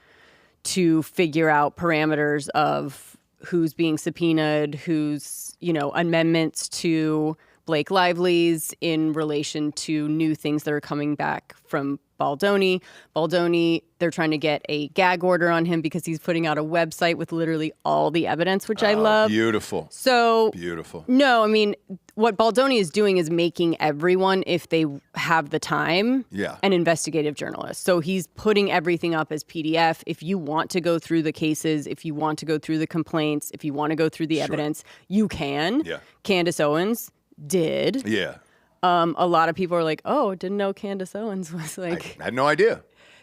to figure out parameters of who's being subpoenaed, who's, amendments to Blake Lively's in relation to new things that are coming back from Baldoni. Baldoni, they're trying to get a gag order on him because he's putting out a website with literally all the evidence, which I love. Beautiful. So Beautiful. no, I mean, what Baldoni is doing is making everyone, if they have the time, Yeah. an investigative journalist. So he's putting everything up as PDF. If you want to go through the cases, if you want to go through the complaints, if you want to go through the evidence, you can. Yeah. Candace Owens did. Yeah. A lot of people are like, oh, didn't know Candace Owens was like. I had no idea.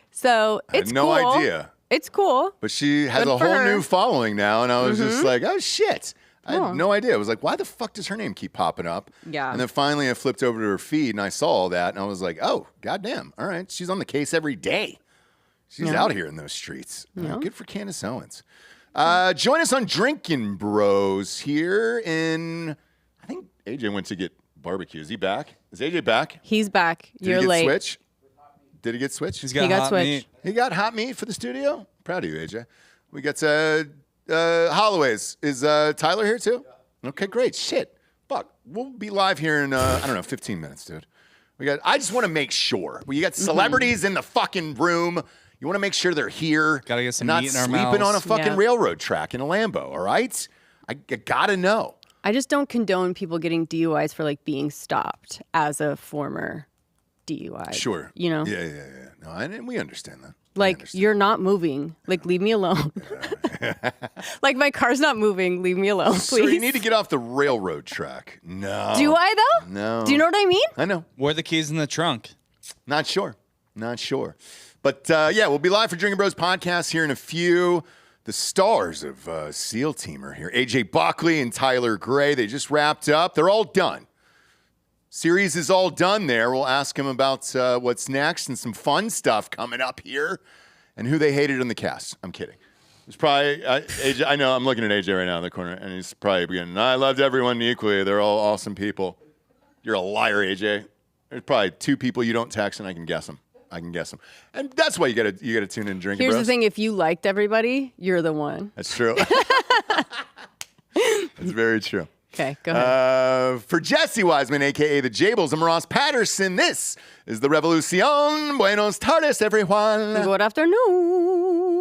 So I had it's no cool. idea. It's cool. But she has Good a for whole her. new following now, and I was just Mhm. like, oh, shit. I Oh. had no idea. I was like, why the fuck does her name keep popping up? Yeah. And then finally I flipped over to her feed, and I saw all that, and I was like, oh, goddamn. All right, she's on the case every day. She's Yeah. out here in those streets. Yeah. Good for Candace Owens. Join us on Drinkin Bros here in, I think AJ went to get barbecue. Is he back? Is AJ back? He's back. Did You're he get late. switch? Did he get switch? He's got, He got hot switched. meat. He got hot meat for the studio. Proud of you, AJ. We got Holloway's. Is Tyler here too? Okay, great. Shit. Fuck. We'll be live here in 15 minutes, dude. I just want to make sure. You got celebrities in the fucking room. You want to make sure they're here. Gotta get some and not meat in our sleeping on a mouths. fucking Yeah. railroad track in a Lambo. All right. I gotta know. I just don't condone people getting DUIs for like being stopped as a former DUI. Sure. You know? Yeah. No, and we understand that. Like, you're not moving. Like, leave me alone. Like, my car's not moving. Leave me alone, please. So you need to get off the railroad track. No. Do I, though? No. Do you know what I mean? I know. Where are the keys in the trunk? Not sure. But yeah, we'll be live for Drinkin' Bros podcast here in a few. The stars of SEAL Team are here. AJ Buckley and Tyler Gray. They just wrapped up. They're all done. Series is all done there. We'll ask them about what's next and some fun stuff coming up here and who they hated in the cast. I'm kidding. It's probably AJ. I know I'm looking at AJ right now in the corner, and he's probably beginning. I loved everyone equally. They're all awesome people. You're a liar, AJ. There's probably 2 people you don't text, and I can guess them. And that's why you gotta tune in and drink. Here's the thing: if you liked everybody, you're the one. That's true. That's very true. Okay, go ahead. For Jessie Wiseman, a.k.a. the Jables, and Ross Patterson, this is the Revolucion. Buenos tardes, everyone. Good afternoon.